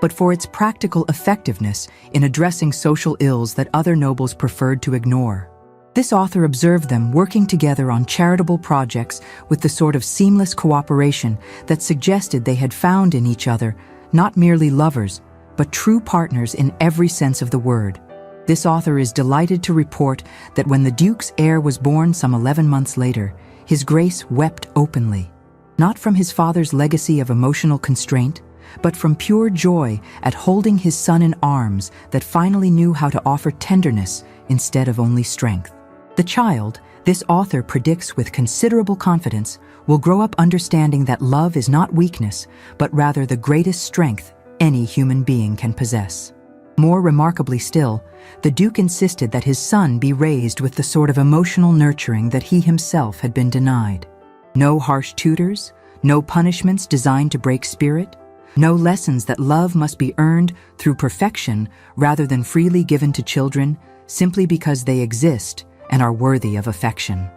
but for its practical effectiveness in addressing social ills that other nobles preferred to ignore. This author observed them working together on charitable projects with the sort of seamless cooperation that suggested they had found in each other not merely lovers, but true partners in every sense of the word. This author is delighted to report that when the Duke's heir was born some 11 months later, His Grace wept openly, not from his father's legacy of emotional constraint, but from pure joy at holding his son in arms that finally knew how to offer tenderness instead of only strength. The child, this author predicts with considerable confidence, will grow up understanding that love is not weakness, but rather the greatest strength any human being can possess. More remarkably still, the Duke insisted that his son be raised with the sort of emotional nurturing that he himself had been denied. No harsh tutors, no punishments designed to break spirit, no lessons that love must be earned through perfection rather than freely given to children simply because they exist and are worthy of affection.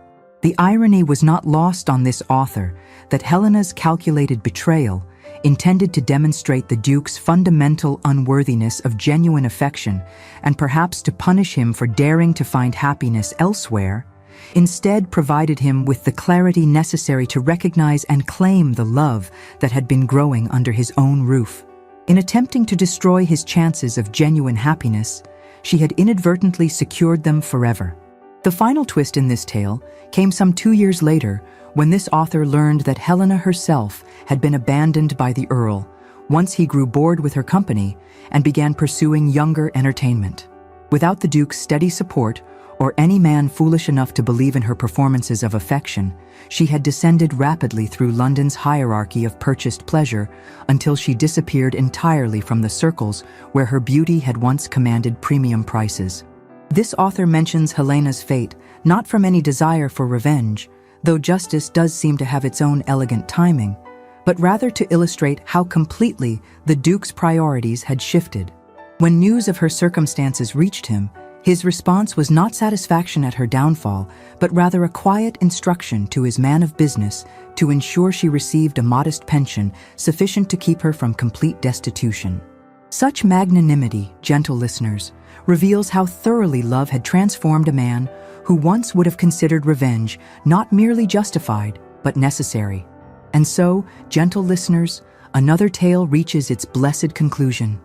The irony was not lost on this author that Helena's calculated betrayal, intended to demonstrate the Duke's fundamental unworthiness of genuine affection and perhaps to punish him for daring to find happiness elsewhere, instead provided him with the clarity necessary to recognize and claim the love that had been growing under his own roof. In attempting to destroy his chances of genuine happiness, she had inadvertently secured them forever. The final twist in this tale came some 2 years later when this author learned that Helena herself had been abandoned by the Earl once he grew bored with her company and began pursuing younger entertainment. Without the Duke's steady support, or any man foolish enough to believe in her performances of affection, she had descended rapidly through London's hierarchy of purchased pleasure until she disappeared entirely from the circles where her beauty had once commanded premium prices. This author mentions Helena's fate not from any desire for revenge, though justice does seem to have its own elegant timing, but rather to illustrate how completely the Duke's priorities had shifted. When news of her circumstances reached him, His response was not satisfaction at her downfall, but rather a quiet instruction to his man of business to ensure she received a modest pension sufficient to keep her from complete destitution. Such magnanimity, gentle listeners, reveals how thoroughly love had transformed a man who once would have considered revenge not merely justified, but necessary. And so, gentle listeners, another tale reaches its blessed conclusion.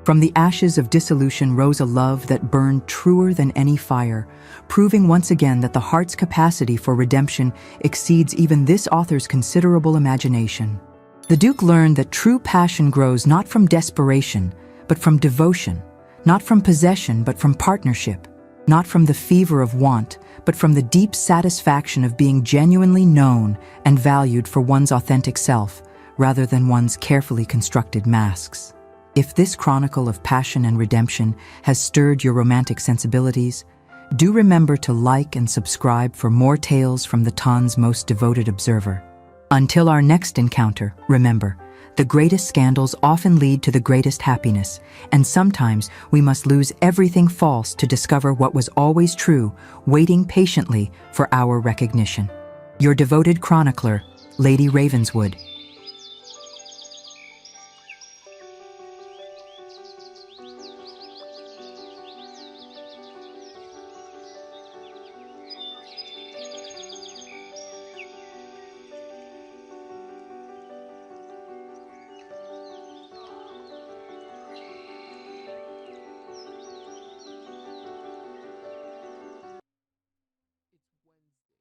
From the ashes of dissolution rose a love that burned truer than any fire, proving once again that the heart's capacity for redemption exceeds even this author's considerable imagination. The Duke learned that true passion grows not from desperation, but from devotion, not from possession, but from partnership, not from the fever of want, but from the deep satisfaction of being genuinely known and valued for one's authentic self, rather than one's carefully constructed masks. If this chronicle of passion and redemption has stirred your romantic sensibilities, do remember to like and subscribe for more tales from the Tan's most devoted observer. Until our next encounter, remember, the greatest scandals often lead to the greatest happiness, and sometimes we must lose everything false to discover what was always true, waiting patiently for our recognition. Your devoted chronicler, Lady Ravenswood.